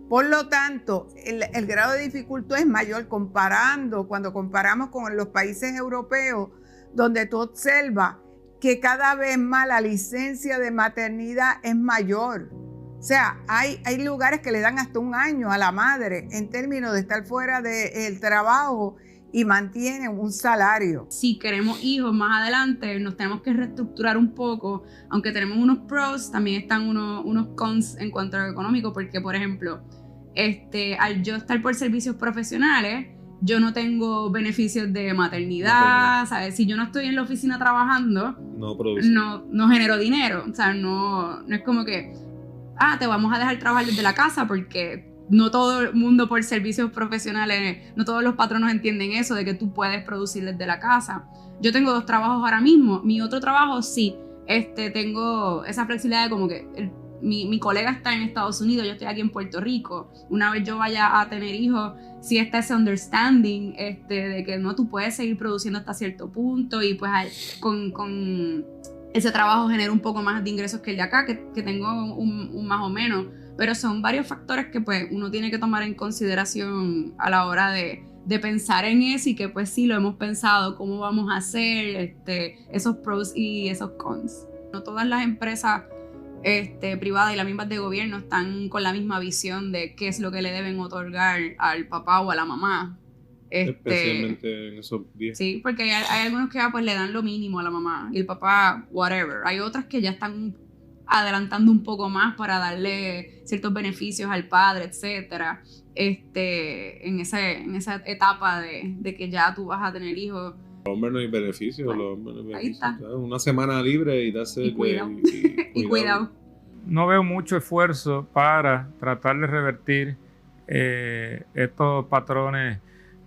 Por lo tanto, el grado de dificultad es mayor cuando comparamos con los países europeos, donde tú observas que cada vez más la licencia de maternidad es mayor. O sea, hay lugares que le dan hasta 1 año a la madre en términos de estar fuera del trabajo y mantienen un salario. Si queremos hijos más adelante, nos tenemos que reestructurar un poco. Aunque tenemos unos pros, también están unos cons en cuanto a lo económico, porque, por ejemplo, al yo estar por servicios profesionales, yo no tengo beneficios de maternidad, ¿sabes? Si yo no estoy en la oficina trabajando, no genero dinero. O sea, no es como que, te vamos a dejar trabajar desde la casa, porque no todo el mundo por servicios profesionales, no todos los patronos entienden eso, de que tú puedes producir desde la casa. Yo tengo 2 trabajos ahora mismo. Mi otro trabajo sí, tengo esa flexibilidad de como que mi colega está en Estados Unidos, yo estoy aquí en Puerto Rico. Una vez yo vaya a tener hijos, sí está ese understanding de que no, tú puedes seguir produciendo hasta cierto punto, y pues con ese trabajo genera un poco más de ingresos que el de acá, que tengo un más o menos. Pero son varios factores que pues uno tiene que tomar en consideración a la hora de pensar en eso, y que pues sí lo hemos pensado, cómo vamos a hacer esos pros y esos cons. No todas las empresas privadas y las mismas de gobierno están con la misma visión de qué es lo que le deben otorgar al papá o a la mamá. Especialmente en esos días. Sí, porque hay algunos que pues le dan lo mínimo a la mamá y el papá whatever. Hay otras que ya están adelantando un poco más para darle ciertos beneficios al padre, etcétera. En esa etapa de que ya tú vas a tener hijos. Los hombres no hay beneficios, Ahí está. Una semana libre y darse y cuidado. no veo mucho esfuerzo para tratar de revertir estos patrones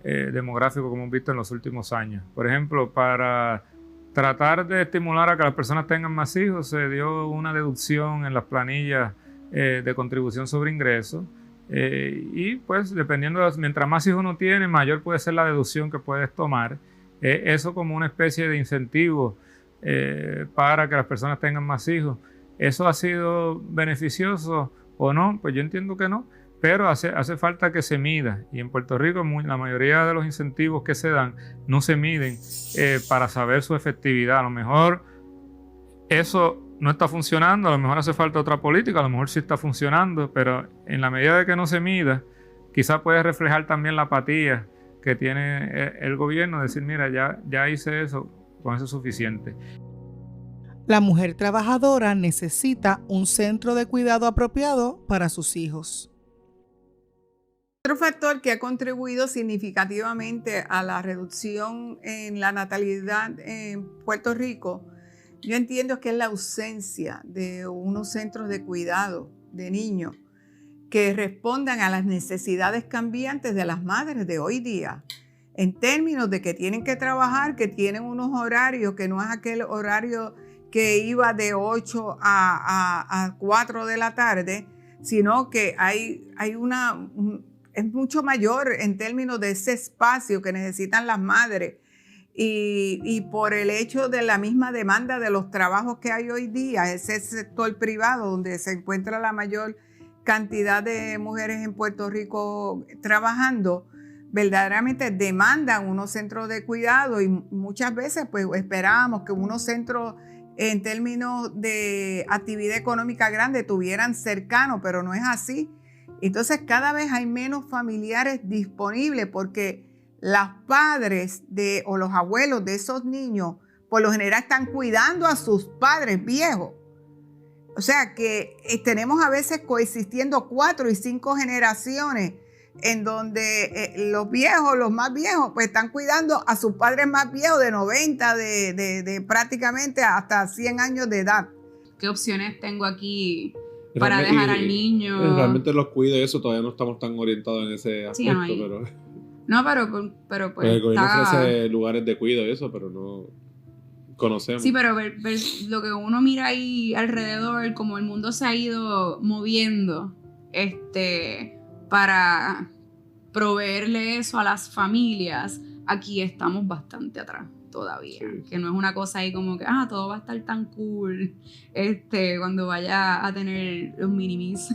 demográficos que hemos visto en los últimos años. Por ejemplo, para tratar de estimular a que las personas tengan más hijos, se dio una deducción en las planillas de contribución sobre ingresos. Y pues dependiendo, mientras más hijos uno tiene, mayor puede ser la deducción que puedes tomar. Eso como una especie de incentivo para que las personas tengan más hijos. ¿Eso ha sido beneficioso o no? Pues yo entiendo que no, pero hace falta que se mida. Y en Puerto Rico la mayoría de los incentivos que se dan no se miden para saber su efectividad. A lo mejor eso no está funcionando, a lo mejor hace falta otra política, a lo mejor sí está funcionando, pero en la medida de que no se mida, quizás puede reflejar también la apatía que tiene el gobierno, decir, mira, ya hice eso, con eso es suficiente. La mujer trabajadora necesita un centro de cuidado apropiado para sus hijos. Otro factor que ha contribuido significativamente a la reducción en la natalidad en Puerto Rico, yo entiendo que es la ausencia de unos centros de cuidado de niños que respondan a las necesidades cambiantes de las madres de hoy día, en términos de que tienen que trabajar, que tienen unos horarios, que no es aquel horario que iba de 8 a 4 de la tarde, sino que es mucho mayor en términos de ese espacio que necesitan las madres. Y por el hecho de la misma demanda de los trabajos que hay hoy día, ese sector privado donde se encuentra la mayor cantidad de mujeres en Puerto Rico trabajando, verdaderamente demandan unos centros de cuidado y muchas veces pues esperábamos que unos centros en términos de actividad económica grande estuvieran cercanos, pero no es así. Entonces cada vez hay menos familiares disponibles porque los padres o los abuelos de esos niños por lo general están cuidando a sus padres viejos. O sea que tenemos a veces coexistiendo 4 y 5 generaciones en donde los viejos, los más viejos, pues están cuidando a sus padres más viejos de 90, de prácticamente hasta 100 años de edad. ¿Qué opciones tengo aquí para dejar al niño? Realmente los cuidos, eso todavía no estamos tan orientados en ese aspecto, Sí, no hay. Pero pues el gobierno ofrece lugares de cuidado y eso, pero no conocemos. Sí, pero ver lo que uno mira ahí alrededor, como el mundo se ha ido moviendo, para proveerle eso a las familias, aquí estamos bastante atrás todavía. Sí. Que no es una cosa ahí como que, todo va a estar tan cool cuando vaya a tener los minimis.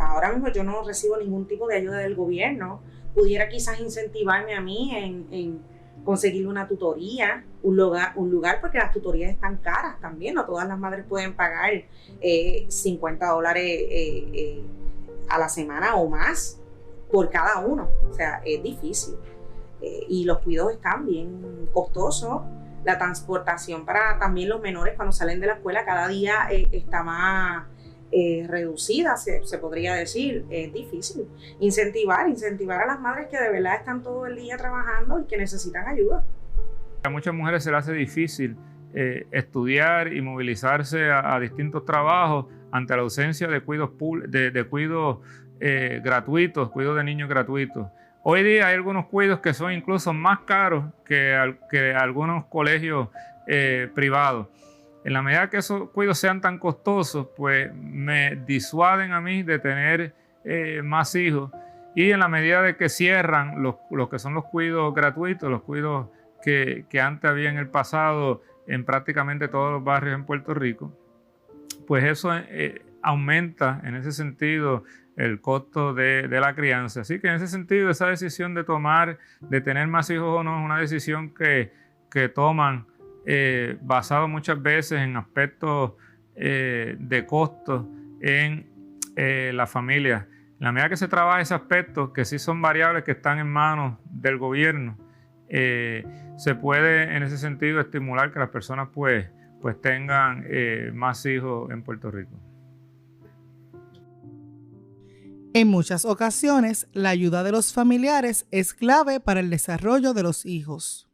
Ahora mismo yo no recibo ningún tipo de ayuda del gobierno. Pudiera quizás incentivarme a mí en conseguir una tutoría, un lugar, porque las tutorías están caras también, no todas las madres pueden pagar $50 a la semana o más por cada uno, o sea, es difícil. Y los cuidados están bien costosos, la transportación para también los menores cuando salen de la escuela cada día está más reducida, se podría decir. Es difícil incentivar a las madres que de verdad están todo el día trabajando y que necesitan ayuda. A muchas mujeres se les hace difícil estudiar y movilizarse a distintos trabajos ante la ausencia de cuidos gratuitos, cuidos de niños gratuitos. Hoy día hay algunos cuidos que son incluso más caros que algunos colegios privados. En la medida que esos cuidos sean tan costosos, pues me disuaden a mí de tener más hijos. Y en la medida de que cierran los que son los cuidos gratuitos, los cuidos que antes había en el pasado en prácticamente todos los barrios en Puerto Rico, pues eso aumenta en ese sentido el costo de la crianza. Así que en ese sentido esa decisión de tener más hijos o no es una decisión que toman basado muchas veces en aspectos de costos en la familia. En la medida que se trabaja ese aspecto, que sí son variables que están en manos del gobierno, se puede en ese sentido estimular que las personas pues tengan más hijos en Puerto Rico. En muchas ocasiones, la ayuda de los familiares es clave para el desarrollo de los hijos.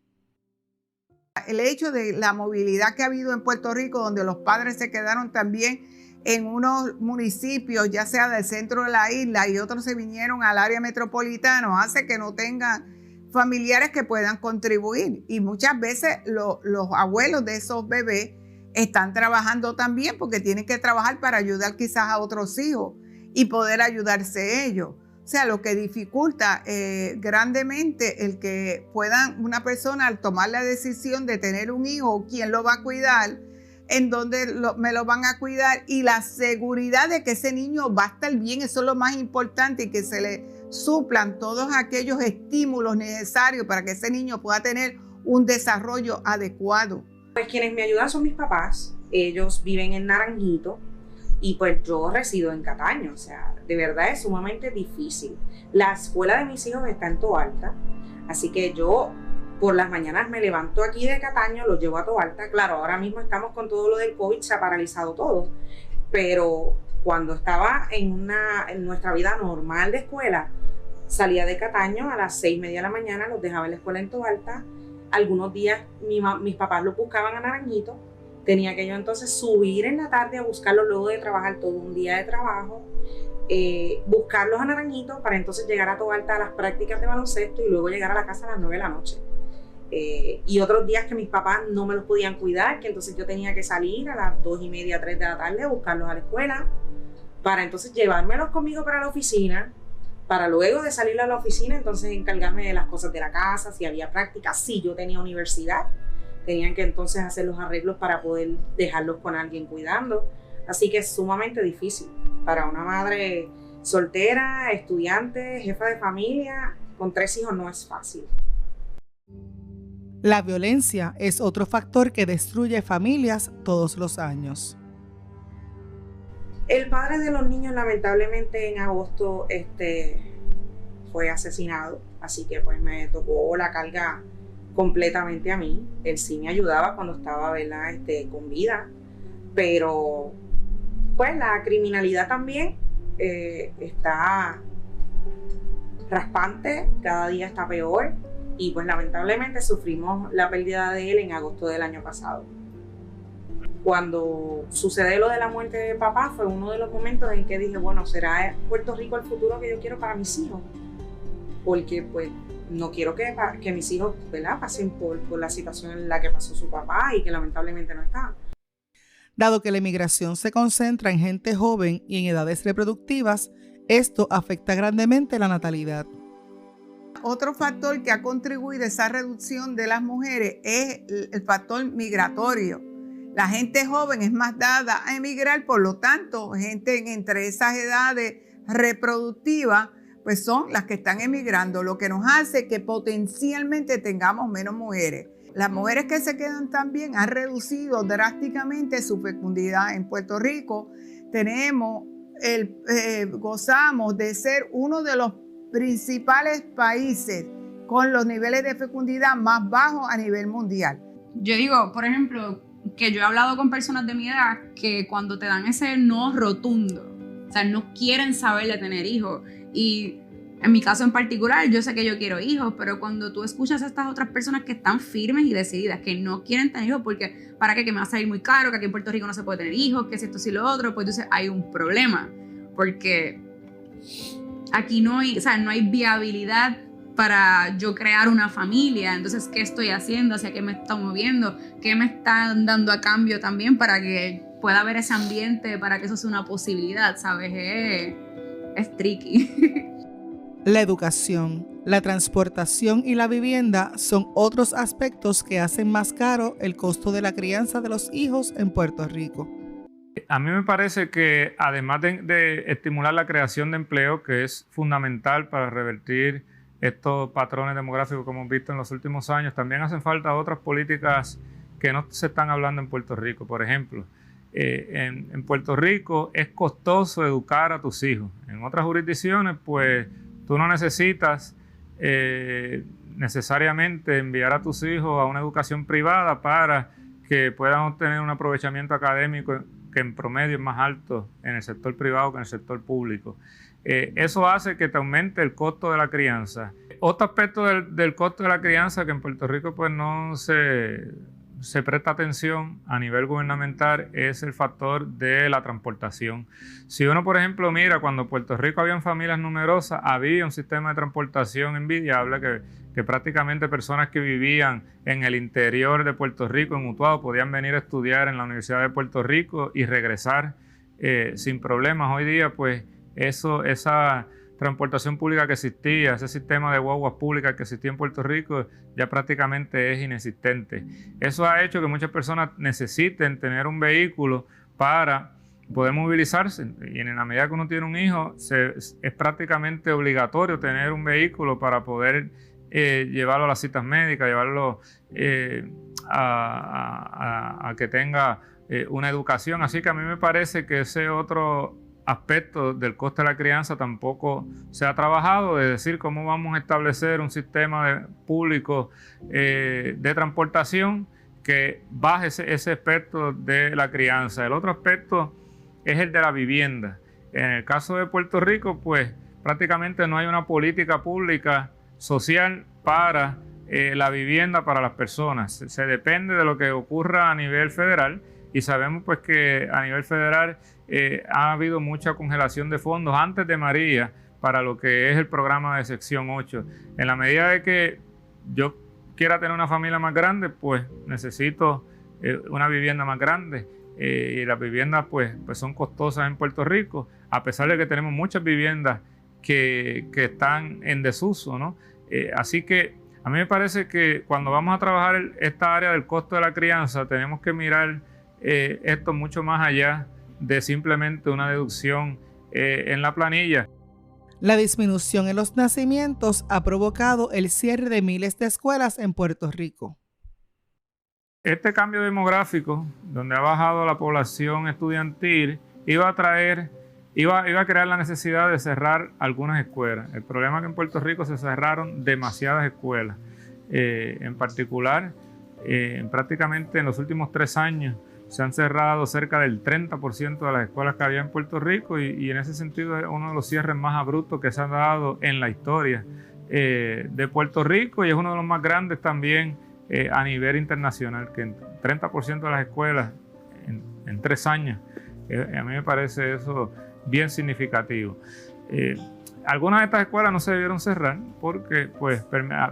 El hecho de la movilidad que ha habido en Puerto Rico, donde los padres se quedaron también en unos municipios, ya sea del centro de la isla, y otros se vinieron al área metropolitana, hace que no tengan familiares que puedan contribuir. Y muchas veces los abuelos de esos bebés están trabajando también porque tienen que trabajar para ayudar quizás a otros hijos y poder ayudarse ellos. O sea, lo que dificulta grandemente el que puedan una persona al tomar la decisión de tener un hijo, quién lo va a cuidar, en dónde me lo van a cuidar, y la seguridad de que ese niño va a estar bien. Eso es lo más importante, y que se le suplan todos aquellos estímulos necesarios para que ese niño pueda tener un desarrollo adecuado. Pues quienes me ayudan son mis papás. Ellos viven en Naranjito y pues yo resido en Cataño. O sea, de verdad es sumamente difícil. La escuela de mis hijos está en Toalta, así que yo por las mañanas me levanto aquí de Cataño, los llevo a Toalta. Claro, ahora mismo estamos con todo lo del COVID, se ha paralizado todo, pero cuando estaba en nuestra vida normal de escuela, salía de Cataño a las 6:30 de la mañana, los dejaba en la escuela en Toalta. Algunos días mis papás los buscaban a Naranjito, tenía que yo entonces subir en la tarde a buscarlos luego de trabajar todo un día de trabajo, buscarlos a Naranjito para entonces llegar a Toalta a las prácticas de baloncesto y luego llegar a la casa a las 9 de la noche. Y otros días que mis papás no me los podían cuidar, que entonces yo tenía que salir a las 2:30, 3 de la tarde a buscarlos a la escuela, para entonces llevármelos conmigo para la oficina, para luego de salir a la oficina entonces encargarme de las cosas de la casa, si había prácticas, si yo tenía universidad, tenían que entonces hacer los arreglos para poder dejarlos con alguien cuidando. Así que es sumamente difícil para una madre soltera, estudiante, jefa de familia, con 3 hijos no es fácil. La violencia es otro factor que destruye familias todos los años. El padre de los niños lamentablemente en agosto fue asesinado, así que pues me tocó la carga completamente a mí. Él sí me ayudaba cuando estaba, ¿verdad? Con vida, pero pues la criminalidad también está raspante, cada día está peor, y pues lamentablemente sufrimos la pérdida de él en agosto del año pasado. Cuando sucede lo de la muerte de papá fue uno de los momentos en que dije, bueno, ¿será Puerto Rico el futuro que yo quiero para mis hijos? Porque pues no quiero que mis hijos, ¿verdad?, pasen por la situación en la que pasó su papá y que lamentablemente no está. Dado que la emigración se concentra en gente joven y en edades reproductivas, esto afecta grandemente la natalidad. Otro factor que ha contribuido a esa reducción de las mujeres es el factor migratorio. La gente joven es más dada a emigrar, por lo tanto, gente entre esas edades reproductivas, pues son las que están emigrando, lo que nos hace que potencialmente tengamos menos mujeres. Las mujeres que se quedan también han reducido drásticamente su fecundidad. En Puerto Rico gozamos de ser uno de los principales países con los niveles de fecundidad más bajos a nivel mundial. Yo digo, por ejemplo, que yo he hablado con personas de mi edad que cuando te dan ese no rotundo, o sea, no quieren saber de tener hijos. Y en mi caso en particular, yo sé que yo quiero hijos, pero cuando tú escuchas a estas otras personas que están firmes y decididas, que no quieren tener hijos porque ¿para qué? Que me va a salir muy caro, que aquí en Puerto Rico no se puede tener hijos, que si esto, si lo otro, pues entonces hay un problema, porque aquí no hay viabilidad para yo crear una familia. Entonces, ¿qué estoy haciendo? ¿Hacia qué me estoy moviendo? ¿Qué me están dando a cambio también para que pueda haber ese ambiente, para que eso sea una posibilidad? ¿Sabes? Es tricky. La educación, la transportación y la vivienda son otros aspectos que hacen más caro el costo de la crianza de los hijos en Puerto Rico. A mí me parece que además de estimular la creación de empleo, que es fundamental para revertir estos patrones demográficos que hemos visto en los últimos años, también hacen falta otras políticas que no se están hablando en Puerto Rico. Por ejemplo, en Puerto Rico es costoso educar a tus hijos. En otras jurisdicciones, pues tú no necesitas necesariamente enviar a tus hijos a una educación privada para que puedan obtener un aprovechamiento académico que en promedio es más alto en el sector privado que en el sector público. Eso hace que te aumente el costo de la crianza. Otro aspecto del costo de la crianza que en Puerto Rico pues no se se presta atención a nivel gubernamental es el factor de la transportación. Si uno, por ejemplo, mira, cuando en Puerto Rico habían familias numerosas, había un sistema de transportación envidiable que prácticamente personas que vivían en el interior de Puerto Rico, en Utuado, podían venir a estudiar en la Universidad de Puerto Rico y regresar sin problemas. Hoy día, pues, esa transportación pública que existía, ese sistema de guaguas públicas que existía en Puerto Rico, ya prácticamente es inexistente. Eso ha hecho que muchas personas necesiten tener un vehículo para poder movilizarse, y en la medida que uno tiene un hijo, es prácticamente obligatorio tener un vehículo para poder llevarlo a las citas médicas, llevarlo a que tenga una educación. Así que a mí me parece que ese otro aspecto del costo de la crianza tampoco se ha trabajado, de decir cómo vamos a establecer un sistema público de transportación que baje ese aspecto de la crianza. El otro aspecto es el de la vivienda. En el caso de Puerto Rico, pues prácticamente no hay una política pública social para la vivienda para las personas. Se depende de lo que ocurra a nivel federal, y sabemos pues que a nivel federal ha habido mucha congelación de fondos antes de María para lo que es el programa de sección 8. En la medida de que yo quiera tener una familia más grande, pues necesito una vivienda más grande, y las viviendas pues son costosas en Puerto Rico, a pesar de que tenemos muchas viviendas que están en desuso, ¿no? Así que a mí me parece que cuando vamos a trabajar esta área del costo de la crianza, tenemos que mirar esto mucho más allá de simplemente una deducción en la planilla. La disminución en los nacimientos ha provocado el cierre de miles de escuelas en Puerto Rico. Este cambio demográfico, donde ha bajado la población estudiantil, iba a crear la necesidad de cerrar algunas escuelas. El problema es que en Puerto Rico se cerraron demasiadas escuelas. En particular, prácticamente en los últimos 3 años se han cerrado cerca del 30% de las escuelas que había en Puerto Rico, y en ese sentido es uno de los cierres más abruptos que se han dado en la historia de Puerto Rico, y es uno de los más grandes también a nivel internacional, que en 30% de las escuelas en 3 años. A mí me parece eso bien significativo. Algunas de estas escuelas no se debieron cerrar porque pues,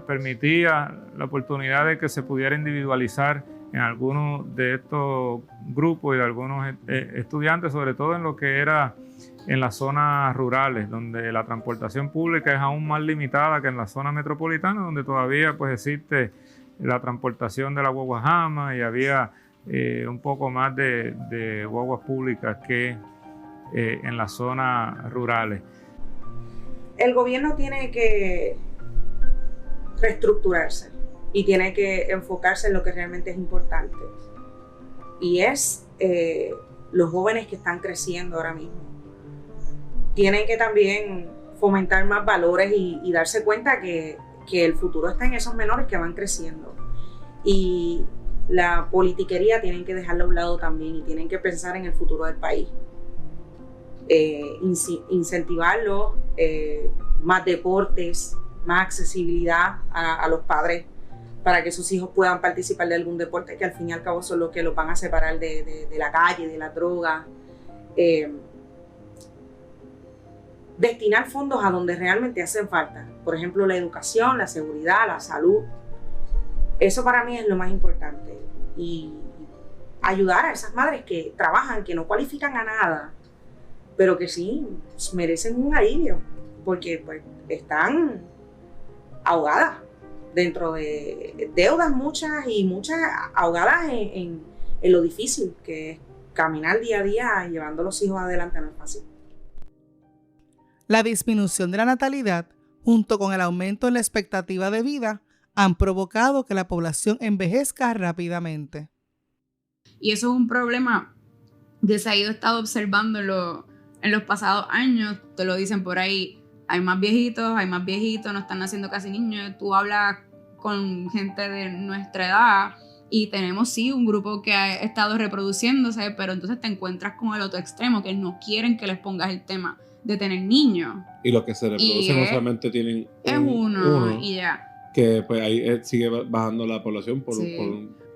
permitía la oportunidad de que se pudiera individualizar en algunos de estos grupos y de algunos estudiantes, sobre todo en lo que era en las zonas rurales, donde la transportación pública es aún más limitada que en la zona metropolitana, donde todavía pues, existe la transportación de la guagua jama, y había un poco más de guaguas públicas que en las zonas rurales. El gobierno tiene que reestructurarse y tiene que enfocarse en lo que realmente es importante, y es los jóvenes que están creciendo ahora mismo. Tienen que también fomentar más valores y darse cuenta que el futuro está en esos menores que van creciendo, y la politiquería tienen que dejarla a un lado también, y tienen que pensar en el futuro del país. Incentivarlo, más deportes, más accesibilidad a los padres para que sus hijos puedan participar de algún deporte, que al fin y al cabo son los que los van a separar de la calle, de la droga. Destinar fondos a donde realmente hacen falta, por ejemplo la educación, la seguridad, la salud. Eso para mí es lo más importante, y ayudar a esas madres que trabajan, que no cualifican a nada, pero que sí merecen un alivio, porque pues están ahogadas dentro de deudas muchas ahogadas en lo difícil que es caminar día a día llevando a los hijos adelante. No es fácil. La disminución de la natalidad, junto con el aumento en la expectativa de vida, han provocado que la población envejezca rápidamente. Y eso es un problema que se ha estado observando en los pasados años. Te lo dicen por ahí, hay más viejitos, no están naciendo casi niños. Tú hablas con gente de nuestra edad y tenemos sí un grupo que ha estado reproduciéndose, pero entonces te encuentras con el otro extremo, que no quieren que les pongas el tema de tener niños. Y los que se reproducen no solamente tienen uno y ya. Que pues ahí sigue bajando la población por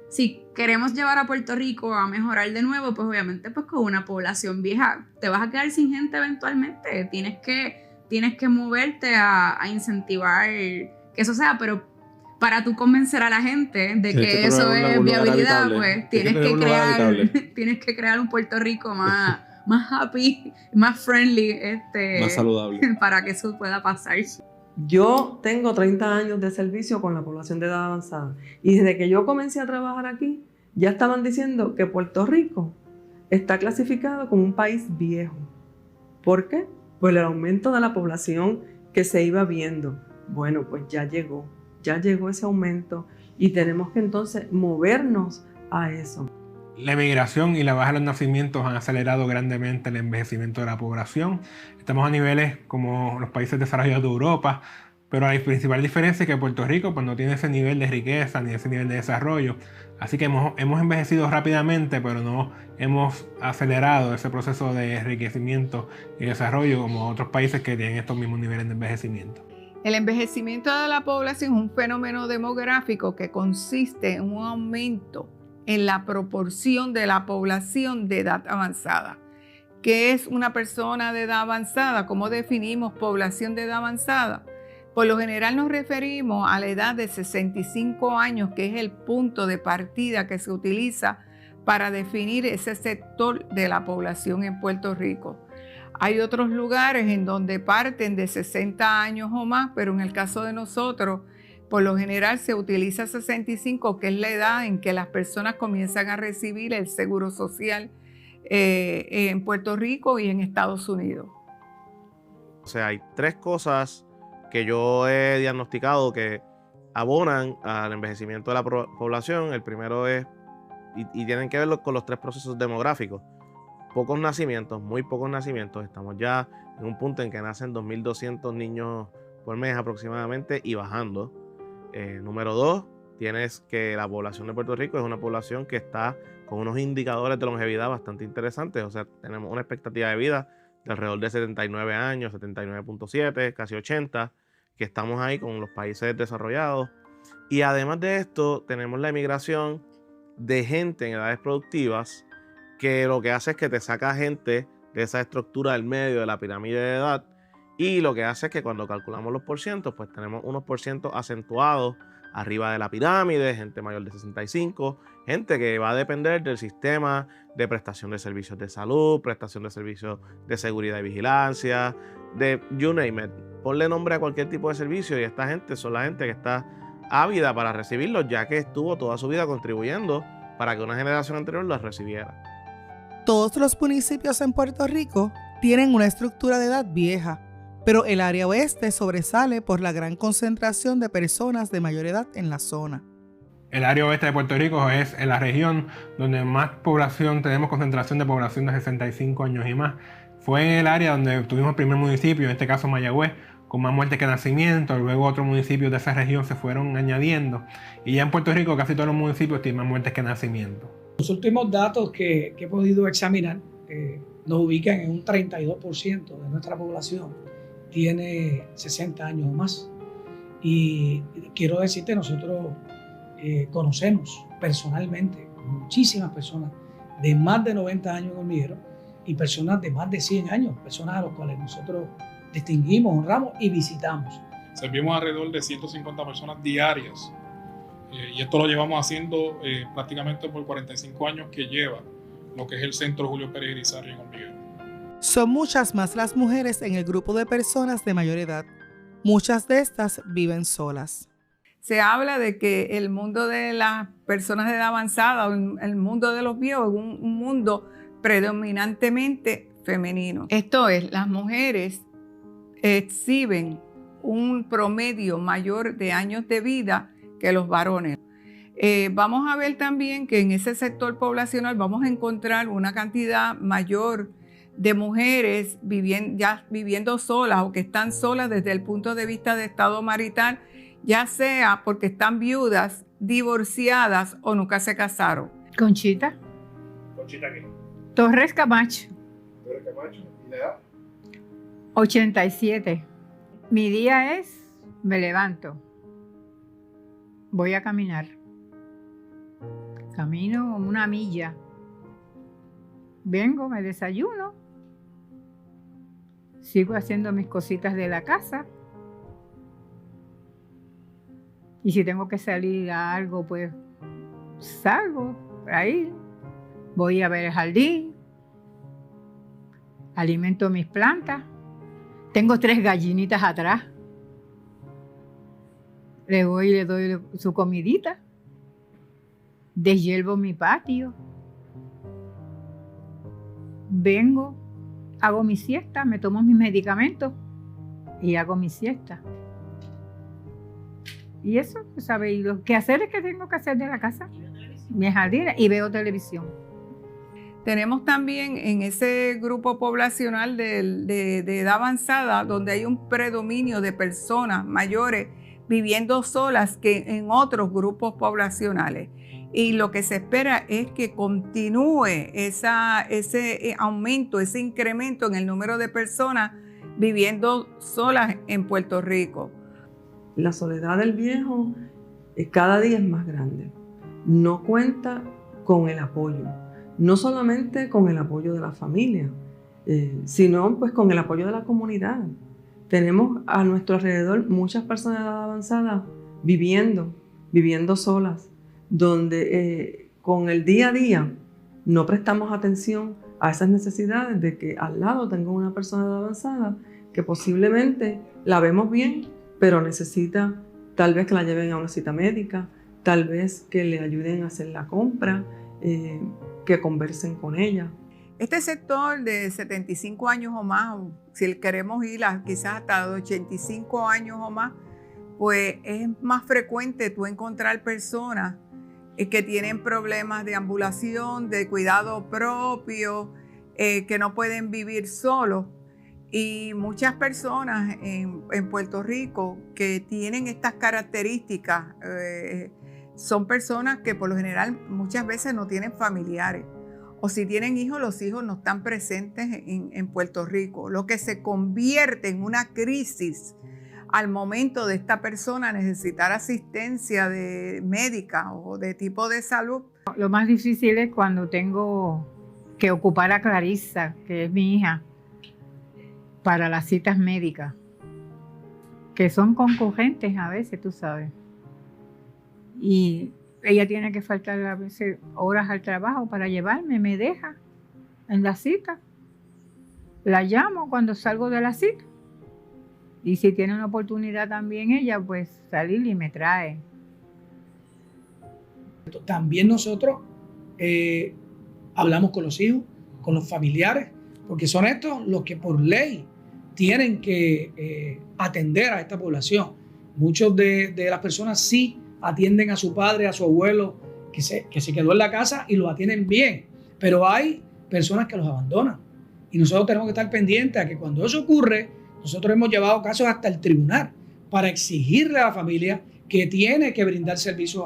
Sí, queremos llevar a Puerto Rico a mejorar de nuevo, pues obviamente pues con una población vieja te vas a quedar sin gente eventualmente. Tienes que moverte a incentivar que eso sea, pero para tú convencer a la gente de que eso es viabilidad, pues tienes que crear un Puerto Rico más happy, más friendly, más saludable, para que eso pueda pasar. Yo tengo 30 años de servicio con la población de edad avanzada y desde que yo comencé a trabajar aquí ya estaban diciendo que Puerto Rico está clasificado como un país viejo. ¿Por qué? Por el aumento de la población que se iba viendo. Bueno, pues ya llegó ese aumento y tenemos que entonces movernos a eso. La emigración y la baja de los nacimientos han acelerado grandemente el envejecimiento de la población. Estamos a niveles como los países desarrollados de Europa, pero la principal diferencia es que Puerto Rico pues, no tiene ese nivel de riqueza ni ese nivel de desarrollo. Así que hemos envejecido rápidamente, pero no hemos acelerado ese proceso de enriquecimiento y desarrollo como otros países que tienen estos mismos niveles de envejecimiento. El envejecimiento de la población es un fenómeno demográfico que consiste en un aumento en la proporción de la población de edad avanzada. ¿Qué es una persona de edad avanzada? ¿Cómo definimos población de edad avanzada? Por lo general nos referimos a la edad de 65 años, que es el punto de partida que se utiliza para definir ese sector de la población en Puerto Rico. Hay otros lugares en donde parten de 60 años o más, pero en el caso de nosotros, por lo general se utiliza 65, que es la edad en que las personas comienzan a recibir el seguro social en Puerto Rico y en Estados Unidos. O sea, hay 3 cosas que yo he diagnosticado que abonan al envejecimiento de la población. El primero es, y tienen que ver con los 3 procesos demográficos. Pocos nacimientos, muy pocos nacimientos. Estamos ya en un punto en que nacen 2.200 niños por mes aproximadamente y bajando. Número 2, tienes que la población de Puerto Rico es una población que está con unos indicadores de longevidad bastante interesantes. O sea, tenemos una expectativa de vida de alrededor de 79 años, 79.7, casi 80, que estamos ahí con los países desarrollados. Y además de esto, tenemos la emigración de gente en edades productivas, que lo que hace es que te saca gente de esa estructura del medio de la pirámide de edad, y lo que hace es que cuando calculamos los porcientos, pues tenemos unos porcientos acentuados arriba de la pirámide, gente mayor de 65, gente que va a depender del sistema de prestación de servicios de salud, prestación de servicios de seguridad y vigilancia, de you name it. Ponle nombre a cualquier tipo de servicio y esta gente son la gente que está ávida para recibirlos, ya que estuvo toda su vida contribuyendo para que una generación anterior los recibiera. Todos los municipios en Puerto Rico tienen una estructura de edad vieja, pero el área oeste sobresale por la gran concentración de personas de mayor edad en la zona. El área oeste de Puerto Rico es la región donde más población, tenemos concentración de población de 65 años y más. Fue en el área donde tuvimos el primer municipio, en este caso Mayagüez, con más muertes que nacimientos. Luego otros municipios de esa región se fueron añadiendo. Y ya en Puerto Rico casi todos los municipios tienen más muertes que nacimientos. Los últimos datos que he podido examinar nos ubican en un 32% de nuestra población tiene 60 años o más. Y quiero decirte, nosotros conocemos personalmente muchísimas personas de más de 90 años en hormiguero y personas de más de 100 años, personas a las cuales nosotros distinguimos, honramos y visitamos. Servimos alrededor de 150 personas diarias y esto lo llevamos haciendo prácticamente por 45 años que lleva lo que es el Centro Julio Pérez Irizarry en hormiguero. Son muchas más las mujeres en el grupo de personas de mayor edad. Muchas de estas viven solas. Se habla de que el mundo de las personas de edad avanzada o el mundo de los viejos es un mundo predominantemente femenino. Esto es, las mujeres exhiben un promedio mayor de años de vida que los varones. Vamos a ver también que en ese sector poblacional vamos a encontrar una cantidad mayor de mujeres viviendo solas o que están solas desde el punto de vista de estado marital, ya sea porque están viudas, divorciadas o nunca se casaron. Conchita. ¿Conchita qué? Torres Camacho. Torres Camacho. ¿Y la edad? 87. Mi día es, me levanto, voy a caminar, Camino una milla. Vengo, me desayuno. Sigo haciendo mis cositas de la casa. Y si tengo que salir a algo, pues salgo por ahí. Voy a ver el jardín. Alimento mis plantas. Tengo 3 gallinitas atrás. Le doy su comidita. Deshiervo mi patio. Vengo, hago mi siesta, me tomo mis medicamentos y hago mi siesta. Y eso, ¿sabes? Y los quehaceres que tengo que hacer de la casa, mi jardín, y veo televisión. Tenemos también en ese grupo poblacional de edad avanzada, donde hay un predominio de personas mayores viviendo solas que en otros grupos poblacionales. Y lo que se espera es que continúe ese aumento, ese incremento en el número de personas viviendo solas en Puerto Rico. La soledad del viejo cada día es más grande. No cuenta con el apoyo, no solamente con el apoyo de la familia, sino pues con el apoyo de la comunidad. Tenemos a nuestro alrededor muchas personas de edad avanzada viviendo solas, donde con el día a día no prestamos atención a esas necesidades de que al lado tengo una persona de edad avanzada que posiblemente la vemos bien, pero necesita tal vez que la lleven a una cita médica, tal vez que le ayuden a hacer la compra, que conversen con ella. Este sector de 75 años o más, si queremos ir quizás hasta de 85 años o más, pues es más frecuente tú encontrar personas que tienen problemas de ambulación, de cuidado propio, que no pueden vivir solos. Y muchas personas en Puerto Rico que tienen estas características son personas que por lo general muchas veces no tienen familiares. O si tienen hijos, los hijos no están presentes en Puerto Rico, lo que se convierte en una crisis al momento de esta persona necesitar asistencia médica o de tipo de salud. Lo más difícil es cuando tengo que ocupar a Clarissa, que es mi hija, para las citas médicas, que son concurrentes a veces, tú sabes. Y ella tiene que faltar a veces horas al trabajo para llevarme, me deja en la cita. La llamo cuando salgo de la cita. Y si tiene una oportunidad también ella, pues salir y me trae. También nosotros hablamos con los hijos, con los familiares, porque son estos los que por ley tienen que atender a esta población. Muchos de las personas sí atienden a su padre, a su abuelo, que se quedó en la casa y lo atienden bien, pero hay personas que los abandonan. Y nosotros tenemos que estar pendientes a que cuando eso ocurre, nosotros hemos llevado casos hasta el tribunal para exigirle a la familia que tiene que brindar servicios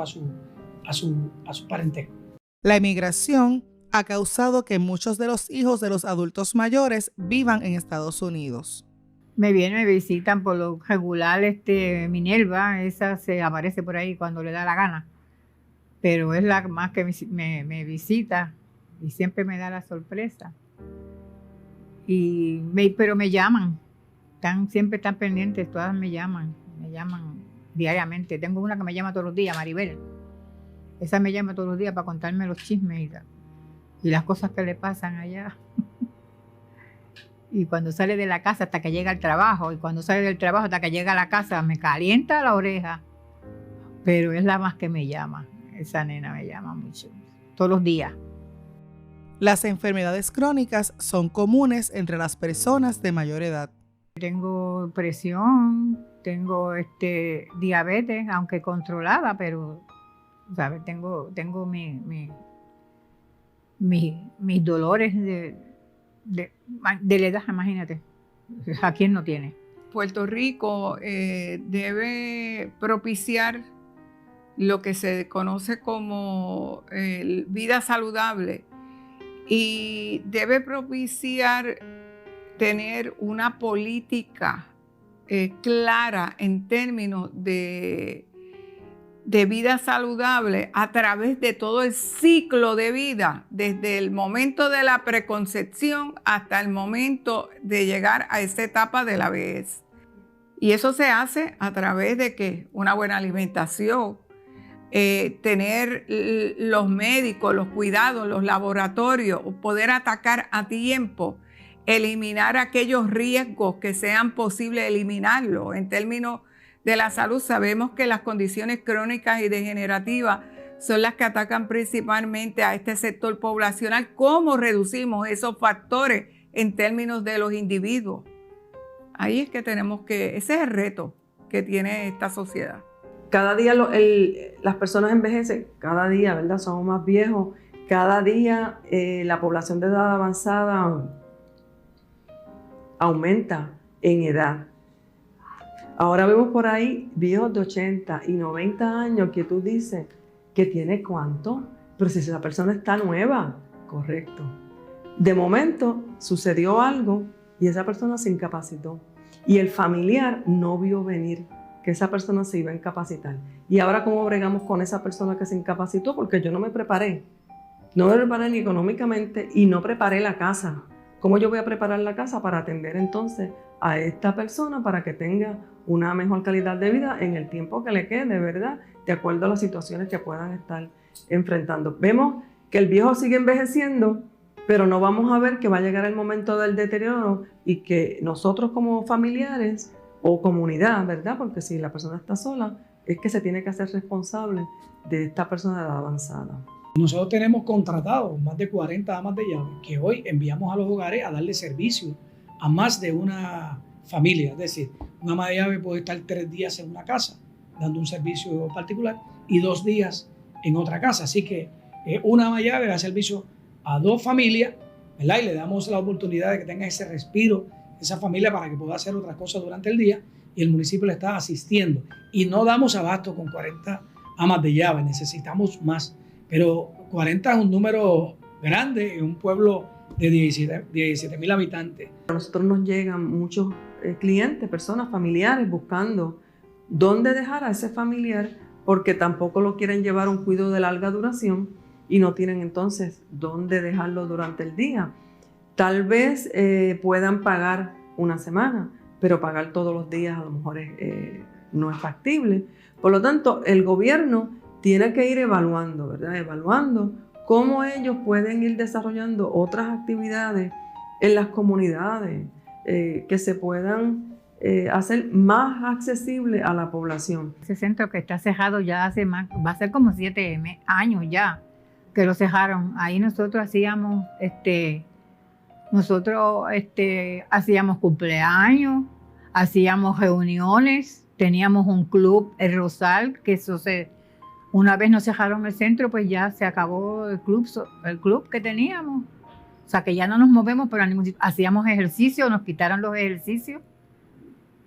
a su parentesco. La emigración ha causado que muchos de los hijos de los adultos mayores vivan en Estados Unidos. Me vienen, me visitan por lo regular, Minerva, esa se aparece por ahí cuando le da la gana, pero es la más que me visita y siempre me da la sorpresa. Pero me llaman, siempre están pendientes, todas me llaman diariamente. Tengo una que me llama todos los días, Maribel. Esa me llama todos los días para contarme los chismes y las cosas que le pasan allá. Y cuando sale de la casa hasta que llega al trabajo, y cuando sale del trabajo hasta que llega a la casa, me calienta la oreja. Pero es la más que me llama. Esa nena me llama mucho, todos los días. Las enfermedades crónicas son comunes entre las personas de mayor edad. Tengo presión, tengo diabetes, aunque controlada, pero ¿sabes? Tengo mis dolores de la edad, imagínate. ¿A quién no tiene? Puerto Rico debe propiciar lo que se conoce como vida saludable y debe propiciar tener una política clara en términos de de vida saludable a través de todo el ciclo de vida, desde el momento de la preconcepción hasta el momento de llegar a esa etapa de la vejez. Y eso se hace a través de que una buena alimentación, tener los médicos, los cuidados, los laboratorios, poder atacar a tiempo, eliminar aquellos riesgos que sean posibles eliminarlos. En términos de la salud, sabemos que las condiciones crónicas y degenerativas son las que atacan principalmente a este sector poblacional. ¿Cómo reducimos esos factores en términos de los individuos? Ahí es que ese es el reto que tiene esta sociedad. Cada día las personas envejecen, cada día, ¿verdad? Somos más viejos, cada día la población de edad avanzada aumenta en edad. Ahora vemos por ahí viejos de 80 y 90 años que tú dices que tiene cuánto, pero si esa persona está nueva, correcto. De momento sucedió algo y esa persona se incapacitó y el familiar no vio venir que esa persona se iba a incapacitar. Y ahora, ¿cómo bregamos con esa persona que se incapacitó? Porque yo no me preparé ni económicamente y no preparé la casa. ¿Cómo yo voy a preparar la casa para atender entonces a esta persona para que tenga una mejor calidad de vida en el tiempo que le quede, ¿verdad? De acuerdo a las situaciones que puedan estar enfrentando. Vemos que el viejo sigue envejeciendo, pero no vamos a ver que va a llegar el momento del deterioro y que nosotros como familiares o comunidad, ¿verdad? Porque si la persona está sola, es que se tiene que hacer responsable de esta persona de edad avanzada. Nosotros tenemos contratados más de 40 amas de llave que hoy enviamos a los hogares a darle servicio a más de una familia. Es decir, una ama de llave puede estar 3 días en una casa dando un servicio particular y 2 días en otra casa. Así que una ama de llave da servicio a 2 familias, ¿verdad? Y le damos la oportunidad de que tenga ese respiro esa familia para que pueda hacer otras cosas durante el día y el municipio le está asistiendo. Y no damos abasto con 40 amas de llave, necesitamos más. Pero 40 es un número grande en un pueblo de 17,000 habitantes. A nosotros nos llegan muchos clientes, personas, familiares, buscando dónde dejar a ese familiar porque tampoco lo quieren llevar a un cuidado de larga duración y no tienen entonces dónde dejarlo durante el día. Tal vez puedan pagar una semana, pero pagar todos los días a lo mejor no es factible. Por lo tanto, el gobierno tiene que ir evaluando, ¿verdad? Evaluando cómo ellos pueden ir desarrollando otras actividades en las comunidades que se puedan hacer más accesibles a la población. Ese centro que está cerrado ya hace más, va a ser como 7 años ya que lo cerraron. Ahí nosotros hacíamos hacíamos cumpleaños, hacíamos reuniones, teníamos un club, el Rosal, que una vez nos cerraron el centro, pues ya se acabó el club que teníamos. O sea que ya no nos movemos, pero hacíamos ejercicio, nos quitaron los ejercicios,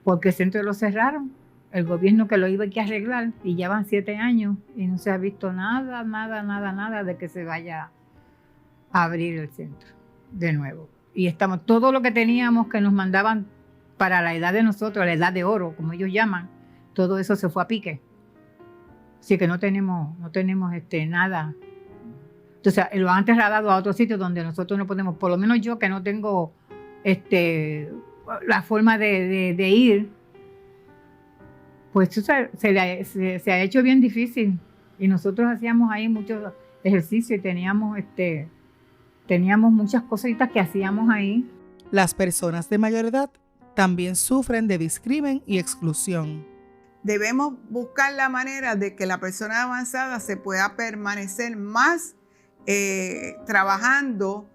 porque el centro lo cerraron. El gobierno que lo iba a arreglar, y ya van 7 años, y no se ha visto nada de que se vaya a abrir el centro de nuevo. Y estamos, todo lo que teníamos que nos mandaban para la edad de nosotros, la edad de oro, como ellos llaman, todo eso se fue a pique. Así que no tenemos nada. Entonces, lo han trasladado a otro sitio donde nosotros no podemos, por lo menos yo que no tengo la forma de ir, pues se ha hecho bien difícil. Y nosotros hacíamos ahí muchos ejercicios y teníamos muchas cositas que hacíamos ahí. Las personas de mayor edad también sufren de discrimen y exclusión. Debemos buscar la manera de que la persona avanzada se pueda permanecer más trabajando,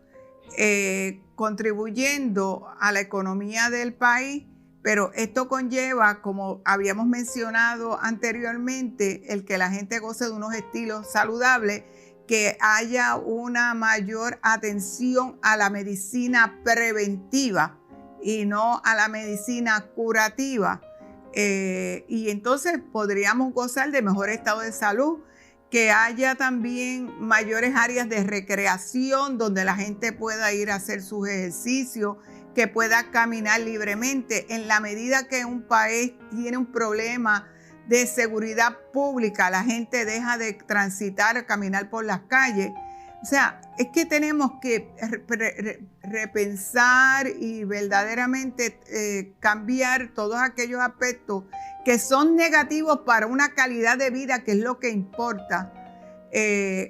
contribuyendo a la economía del país, pero esto conlleva, como habíamos mencionado anteriormente, el que la gente goce de unos estilos saludables, que haya una mayor atención a la medicina preventiva y no a la medicina curativa. Y entonces podríamos gozar de mejor estado de salud, que haya también mayores áreas de recreación donde la gente pueda ir a hacer sus ejercicios, que pueda caminar libremente. En la medida que un país tiene un problema de seguridad pública, la gente deja de transitar, caminar por las calles. O sea, es que tenemos que repensar y verdaderamente cambiar todos aquellos aspectos que son negativos para una calidad de vida, que es lo que importa,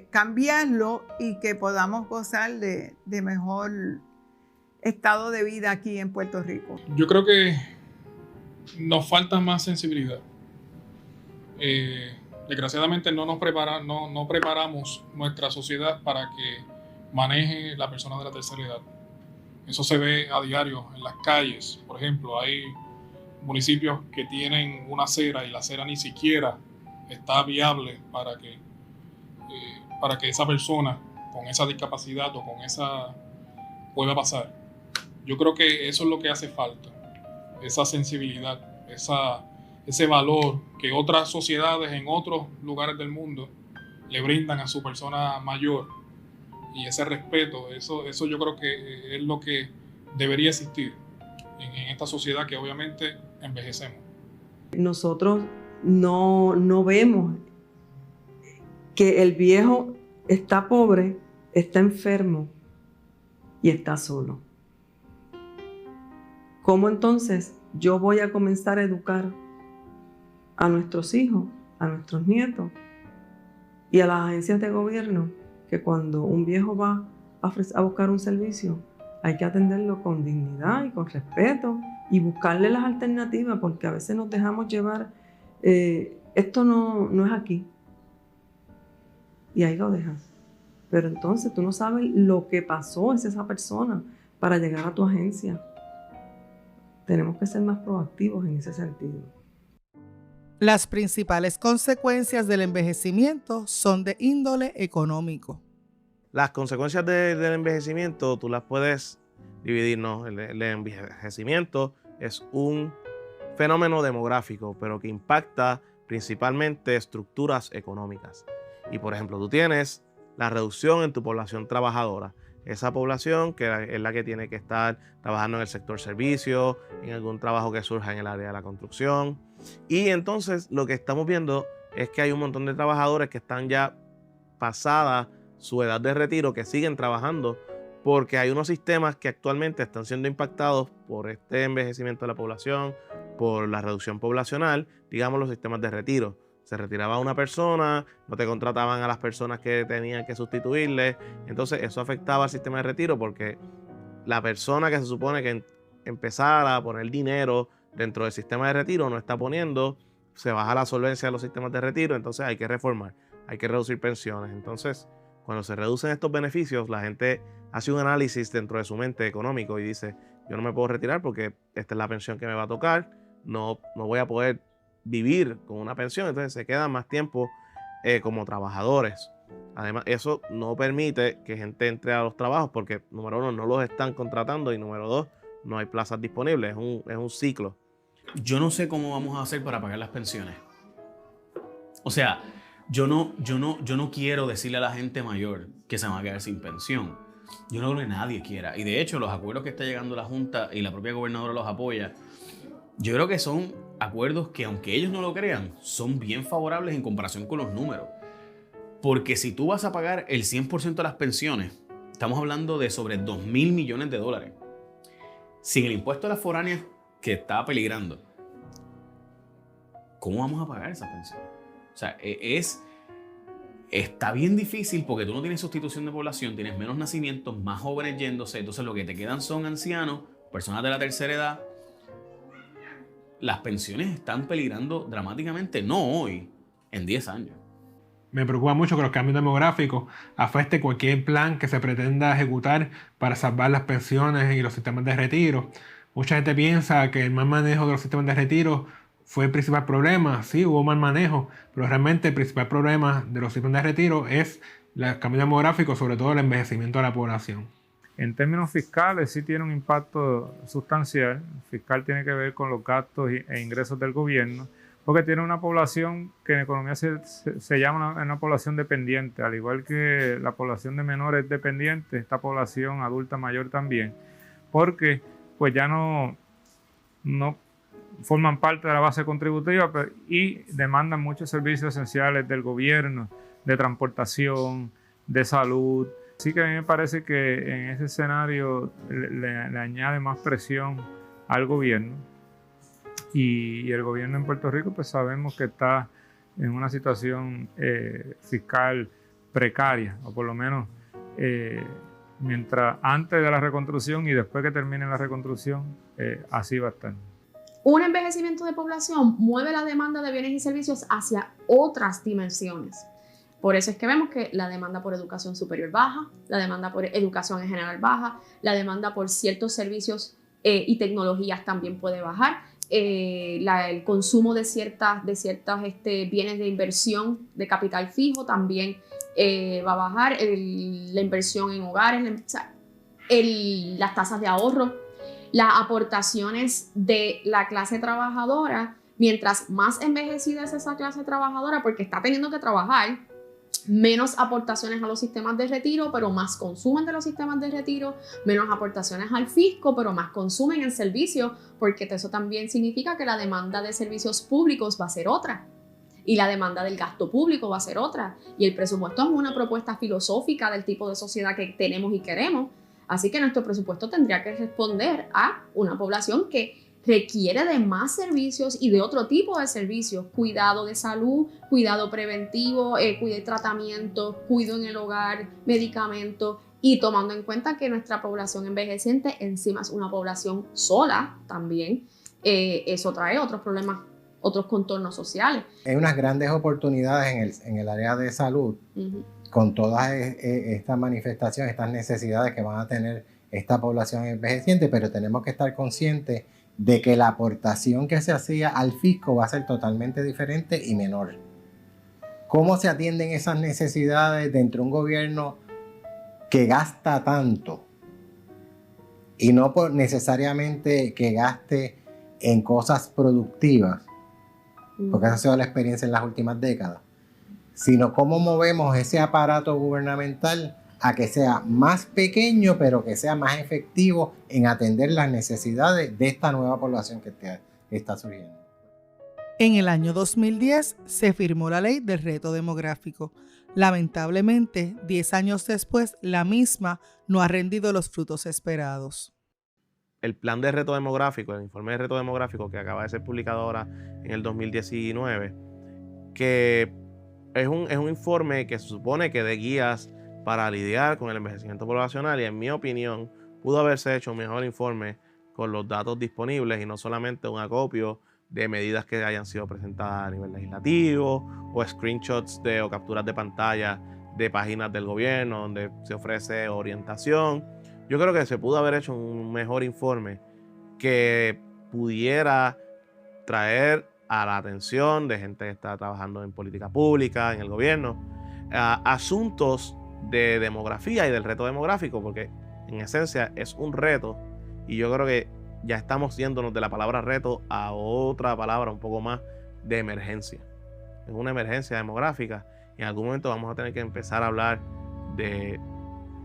cambiarlo y que podamos gozar de mejor estado de vida aquí en Puerto Rico. Yo creo que nos falta más sensibilidad. Desgraciadamente no preparamos nuestra sociedad para que maneje la persona de la tercera edad. Eso se ve a diario en las calles. Por ejemplo, hay municipios que tienen una acera y la acera ni siquiera está viable para que esa persona con esa discapacidad o con esa pueda pasar. Yo creo que eso es lo que hace falta, esa sensibilidad, ese valor que otras sociedades en otros lugares del mundo le brindan a su persona mayor, y ese respeto, eso yo creo que es lo que debería existir en esta sociedad que obviamente envejecemos. Nosotros no vemos que el viejo está pobre, está enfermo y está solo. ¿Cómo entonces yo voy a comenzar a educar a nuestros hijos, a nuestros nietos y a las agencias de gobierno que cuando un viejo va a buscar un servicio hay que atenderlo con dignidad y con respeto y buscarle las alternativas, porque a veces nos dejamos llevar, esto no es aquí, y ahí lo dejas. Pero entonces tú no sabes lo que pasó es esa persona para llegar a tu agencia. Tenemos que ser más proactivos en ese sentido. Las principales consecuencias del envejecimiento son de índole económico. Las consecuencias del envejecimiento tú las puedes dividir, ¿no? El envejecimiento es un fenómeno demográfico, pero que impacta principalmente estructuras económicas. Y por ejemplo, tú tienes la reducción en tu población trabajadora. Esa población que es la que tiene que estar trabajando en el sector servicio, en algún trabajo que surja en el área de la construcción. Y entonces lo que estamos viendo es que hay un montón de trabajadores que están ya pasada su edad de retiro, que siguen trabajando, porque hay unos sistemas que actualmente están siendo impactados por este envejecimiento de la población, por la reducción poblacional, digamos los sistemas de retiro. Se retiraba una persona, no te contrataban a las personas que tenían que sustituirle, entonces eso afectaba al sistema de retiro porque la persona que se supone que empezara a poner dinero dentro del sistema de retiro no está poniendo, se baja la solvencia de los sistemas de retiro, entonces hay que reformar, hay que reducir pensiones. Entonces, cuando se reducen estos beneficios, la gente hace un análisis dentro de su mente económico y dice, yo no me puedo retirar porque esta es la pensión que me va a tocar, no voy a poder vivir con una pensión, entonces se quedan más tiempo como trabajadores. Además, eso no permite que gente entre a los trabajos porque, número uno, no los están contratando y número dos, no hay plazas disponibles, es un ciclo. Yo no sé cómo vamos a hacer para pagar las pensiones. O sea, yo no quiero decirle a la gente mayor que se va a quedar sin pensión. Yo no creo que nadie quiera. Y de hecho, los acuerdos que está llegando la Junta y la propia gobernadora los apoya, yo creo que son acuerdos que, aunque ellos no lo crean, son bien favorables en comparación con los números. Porque si tú vas a pagar el 100% de las pensiones, estamos hablando de sobre 2.000 millones de dólares. Sin el impuesto a las foráneas que está peligrando, ¿cómo vamos a pagar esas pensiones? O sea, está bien difícil porque tú no tienes sustitución de población, tienes menos nacimientos, más jóvenes yéndose, entonces lo que te quedan son ancianos, personas de la tercera edad. Las pensiones están peligrando dramáticamente, no hoy, en 10 años. Me preocupa mucho que los cambios demográficos afecten cualquier plan que se pretenda ejecutar para salvar las pensiones y los sistemas de retiro. Mucha gente piensa que el mal manejo de los sistemas de retiro fue el principal problema. Sí, hubo mal manejo, pero realmente el principal problema de los sistemas de retiro es el cambio demográfico, sobre todo el envejecimiento de la población. En términos fiscales sí tiene un impacto sustancial. El fiscal tiene que ver con los gastos e ingresos del gobierno, porque tiene una población que en economía se llama una población dependiente, al igual que la población de menores dependiente, esta población adulta mayor también, porque pues ya no forman parte de la base contributiva y demandan muchos servicios esenciales del gobierno, de transportación, de salud. Así que a mí me parece que en ese escenario le añade más presión al gobierno. Y el gobierno en Puerto Rico, pues sabemos que está en una situación fiscal precaria, o por lo menos mientras antes de la reconstrucción y después que termine la reconstrucción, así va a estar. Un envejecimiento de población mueve la demanda de bienes y servicios hacia otras dimensiones. Por eso es que vemos que la demanda por educación superior baja, la demanda por educación en general baja, la demanda por ciertos servicios y tecnologías también puede bajar. El consumo de ciertas bienes de inversión de capital fijo también va a bajar. La inversión en hogares, las tasas de ahorro, las aportaciones de la clase trabajadora. Mientras más envejecida es esa clase trabajadora, porque está teniendo que trabajar, menos aportaciones a los sistemas de retiro, pero más consumen de los sistemas de retiro, menos aportaciones al fisco, pero más consumen en servicios, porque eso también significa que la demanda de servicios públicos va a ser otra y la demanda del gasto público va a ser otra, y el presupuesto es una propuesta filosófica del tipo de sociedad que tenemos y queremos, así que nuestro presupuesto tendría que responder a una población que requiere de más servicios y de otro tipo de servicios, cuidado de salud, cuidado preventivo, tratamiento, cuidado en el hogar, medicamentos, y tomando en cuenta que nuestra población envejeciente encima es una población sola también, eso trae otros problemas, otros contornos sociales. Hay unas grandes oportunidades en el área de salud, con todas estas manifestaciones, estas necesidades que van a tener esta población envejeciente, pero tenemos que estar conscientes de que la aportación que se hacía al fisco va a ser totalmente diferente y menor. ¿Cómo se atienden esas necesidades dentro de un gobierno que gasta tanto? Y no por necesariamente que gaste en cosas productivas, porque esa ha sido la experiencia en las últimas décadas, sino cómo movemos ese aparato gubernamental a que sea más pequeño, pero que sea más efectivo en atender las necesidades de esta nueva población que está surgiendo. En el año 2010 se firmó la Ley del Reto Demográfico. Lamentablemente, 10 años después, la misma no ha rendido los frutos esperados. El plan de reto demográfico, el informe de reto demográfico que acaba de ser publicado ahora en el 2019, que es un informe que se supone que dé guías para lidiar con el envejecimiento poblacional, y en mi opinión pudo haberse hecho un mejor informe con los datos disponibles y no solamente un acopio de medidas que hayan sido presentadas a nivel legislativo o screenshots o capturas de pantalla de páginas del gobierno donde se ofrece orientación. Yo creo que se pudo haber hecho un mejor informe que pudiera traer a la atención de gente que está trabajando en política pública, en el gobierno, asuntos de demografía y del reto demográfico, porque en esencia es un reto, y yo creo que ya estamos yéndonos de la palabra reto a otra palabra un poco más de emergencia. Es una emergencia demográfica y en algún momento vamos a tener que empezar a hablar de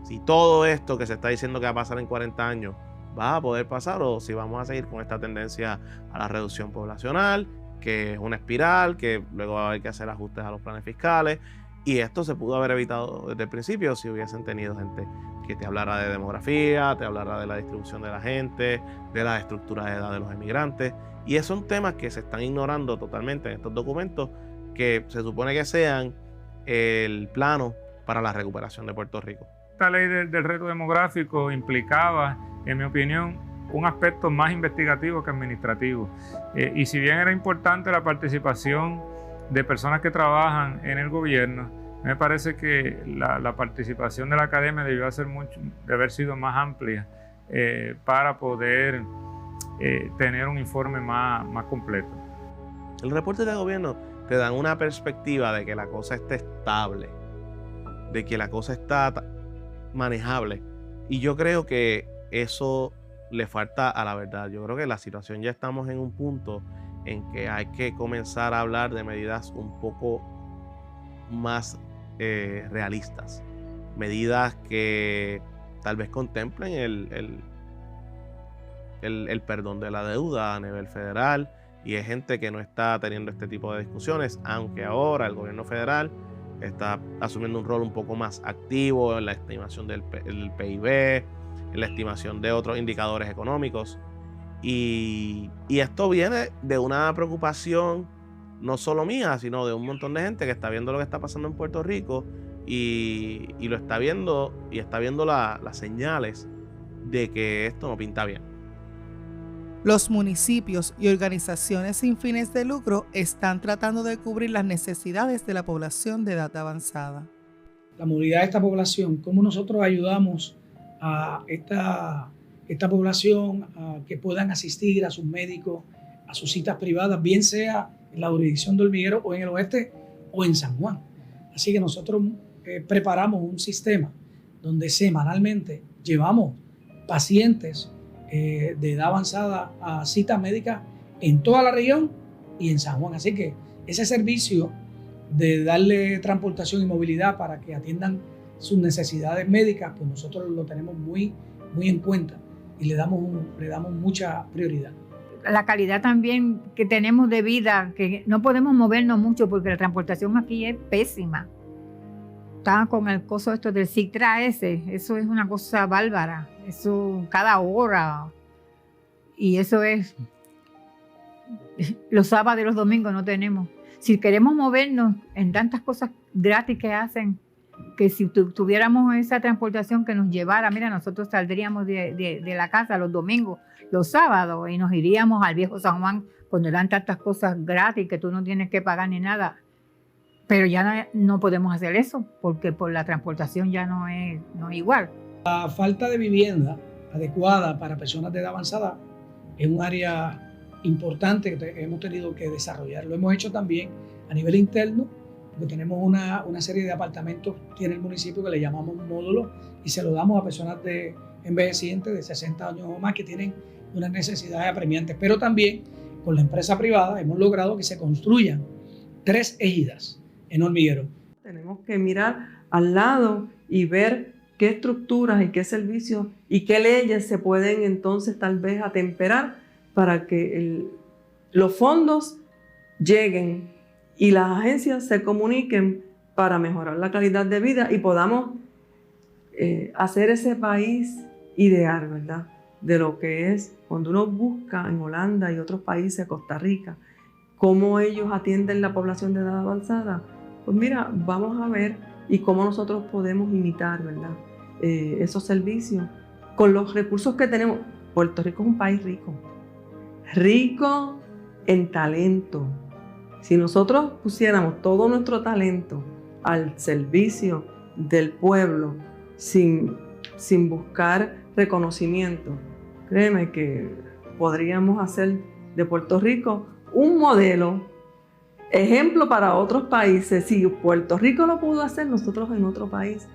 si todo esto que se está diciendo que va a pasar en 40 años va a poder pasar, o si vamos a seguir con esta tendencia a la reducción poblacional, que es una espiral, que luego va a haber que hacer ajustes a los planes fiscales. Y esto se pudo haber evitado desde el principio si hubiesen tenido gente que te hablara de demografía, te hablara de la distribución de la gente, de la estructura de edad de los emigrantes. Y esos son temas que se están ignorando totalmente en estos documentos, que se supone que sean el plano para la recuperación de Puerto Rico. Esta ley del reto demográfico implicaba, en mi opinión, un aspecto más investigativo que administrativo. Y si bien era importante la participación de personas que trabajan en el gobierno, me parece que la participación de la academia debió de haber sido más amplia para poder tener un informe más completo. El reporte de gobierno te dan una perspectiva de que la cosa está estable, de que la cosa está manejable, y yo creo que eso le falta a la verdad. Yo creo que la situación ya estamos en un punto en que hay que comenzar a hablar de medidas un poco más realistas, medidas que tal vez contemplen el perdón de la deuda a nivel federal, y es gente que no está teniendo este tipo de discusiones, aunque ahora el gobierno federal está asumiendo un rol un poco más activo en la estimación del PIB, en la estimación de otros indicadores económicos. Y esto viene de una preocupación no solo mía, sino de un montón de gente que está viendo lo que está pasando en Puerto Rico y lo está viendo y está viendo las señales de que esto no pinta bien. Los municipios y organizaciones sin fines de lucro están tratando de cubrir las necesidades de la población de edad avanzada. La movilidad de esta población, cómo nosotros ayudamos a esta población a que puedan asistir a sus médicos, a sus citas privadas, bien sea en la jurisdicción de Hormiguero o en el oeste o en San Juan. Así que nosotros preparamos un sistema donde semanalmente llevamos pacientes de edad avanzada a citas médicas en toda la región y en San Juan. Así que ese servicio de darle transportación y movilidad para que atiendan sus necesidades médicas, pues nosotros lo tenemos muy en cuenta y le damos mucha prioridad. La calidad también que tenemos de vida, que no podemos movernos mucho porque la transportación aquí es pésima. Estaba con el coso esto del Citra ese, eso es una cosa bárbara, eso cada hora, y eso es, los sábados y los domingos no tenemos. Si queremos movernos en tantas cosas gratis que hacen, que si tuviéramos esa transportación que nos llevara, mira, nosotros saldríamos de la casa los domingos, los sábados, y nos iríamos al viejo San Juan cuando dan tantas cosas gratis que tú no tienes que pagar ni nada. Pero ya no podemos hacer eso porque por la transportación ya no es igual. La falta de vivienda adecuada para personas de edad avanzada es un área importante que hemos tenido que desarrollar. Lo hemos hecho también a nivel interno, porque tenemos una serie de apartamentos, tiene el municipio que le llamamos módulos y se lo damos a personas envejecientes de 60 años o más que tienen unas necesidades apremiantes. Pero también con la empresa privada hemos logrado que se construyan 3 ejidas en Hormiguero. Tenemos que mirar al lado y ver qué estructuras y qué servicios y qué leyes se pueden entonces tal vez atemperar para que los fondos lleguen y las agencias se comuniquen para mejorar la calidad de vida y podamos hacer ese país ideal, ¿verdad? De lo que es cuando uno busca en Holanda y otros países, Costa Rica, cómo ellos atienden la población de edad avanzada. Pues mira, vamos a ver y cómo nosotros podemos imitar, ¿verdad? Esos servicios con los recursos que tenemos. Puerto Rico es un país rico en talento. Si nosotros pusiéramos todo nuestro talento al servicio del pueblo sin buscar reconocimiento, créeme que podríamos hacer de Puerto Rico un modelo, ejemplo para otros países. Si Puerto Rico lo pudo hacer, nosotros en otro país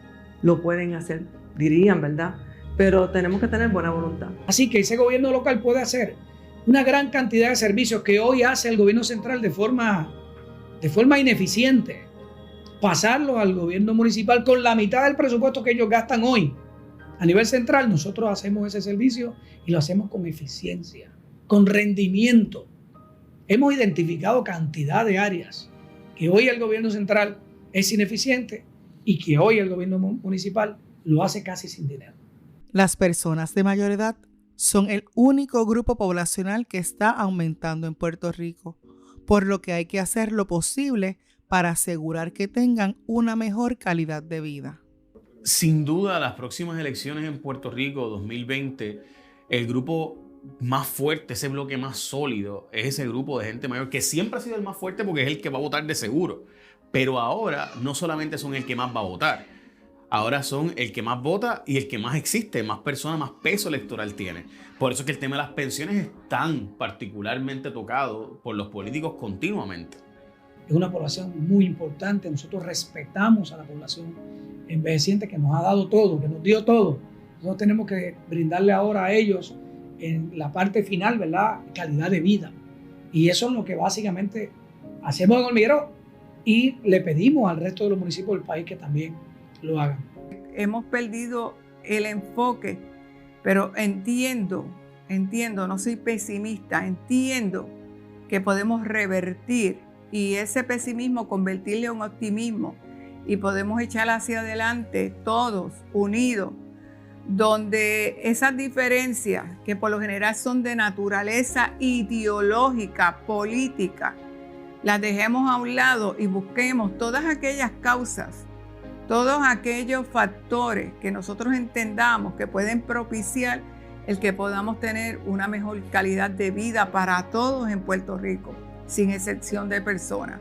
lo pueden hacer, dirían, ¿verdad? Pero tenemos que tener buena voluntad. Así que ese gobierno local puede hacer una gran cantidad de servicios que hoy hace el gobierno central de forma ineficiente. Pasarlo al gobierno municipal con la mitad del presupuesto que ellos gastan hoy. A nivel central, nosotros hacemos ese servicio y lo hacemos con eficiencia, con rendimiento. Hemos identificado cantidad de áreas que hoy el gobierno central es ineficiente y que hoy el gobierno municipal lo hace casi sin dinero. Las personas de mayor edad son el único grupo poblacional que está aumentando en Puerto Rico, por lo que hay que hacer lo posible para asegurar que tengan una mejor calidad de vida. Sin duda, las próximas elecciones en Puerto Rico 2020, el grupo más fuerte, ese bloque más sólido, es ese grupo de gente mayor que siempre ha sido el más fuerte porque es el que va a votar de seguro. Pero ahora no solamente son el que más va a votar, ahora son el que más vota y el que más existe, más personas, más peso electoral tiene. Por eso es que el tema de las pensiones es tan particularmente tocado por los políticos continuamente. Es una población muy importante. Nosotros respetamos a la población envejeciente que nos ha dado todo, que nos dio todo. Nosotros tenemos que brindarle ahora a ellos en la parte final, ¿verdad?, calidad de vida. Y eso es lo que básicamente hacemos en Hormiguero y le pedimos al resto de los municipios del país que también lo hagan. Hemos perdido el enfoque, pero entiendo, no soy pesimista, entiendo que podemos revertir y ese pesimismo convertirlo en optimismo y podemos echar hacia adelante todos unidos, donde esas diferencias que por lo general son de naturaleza ideológica, política, las dejemos a un lado y busquemos todas aquellas causas, todos aquellos factores que nosotros entendamos que pueden propiciar el que podamos tener una mejor calidad de vida para todos en Puerto Rico, sin excepción de personas.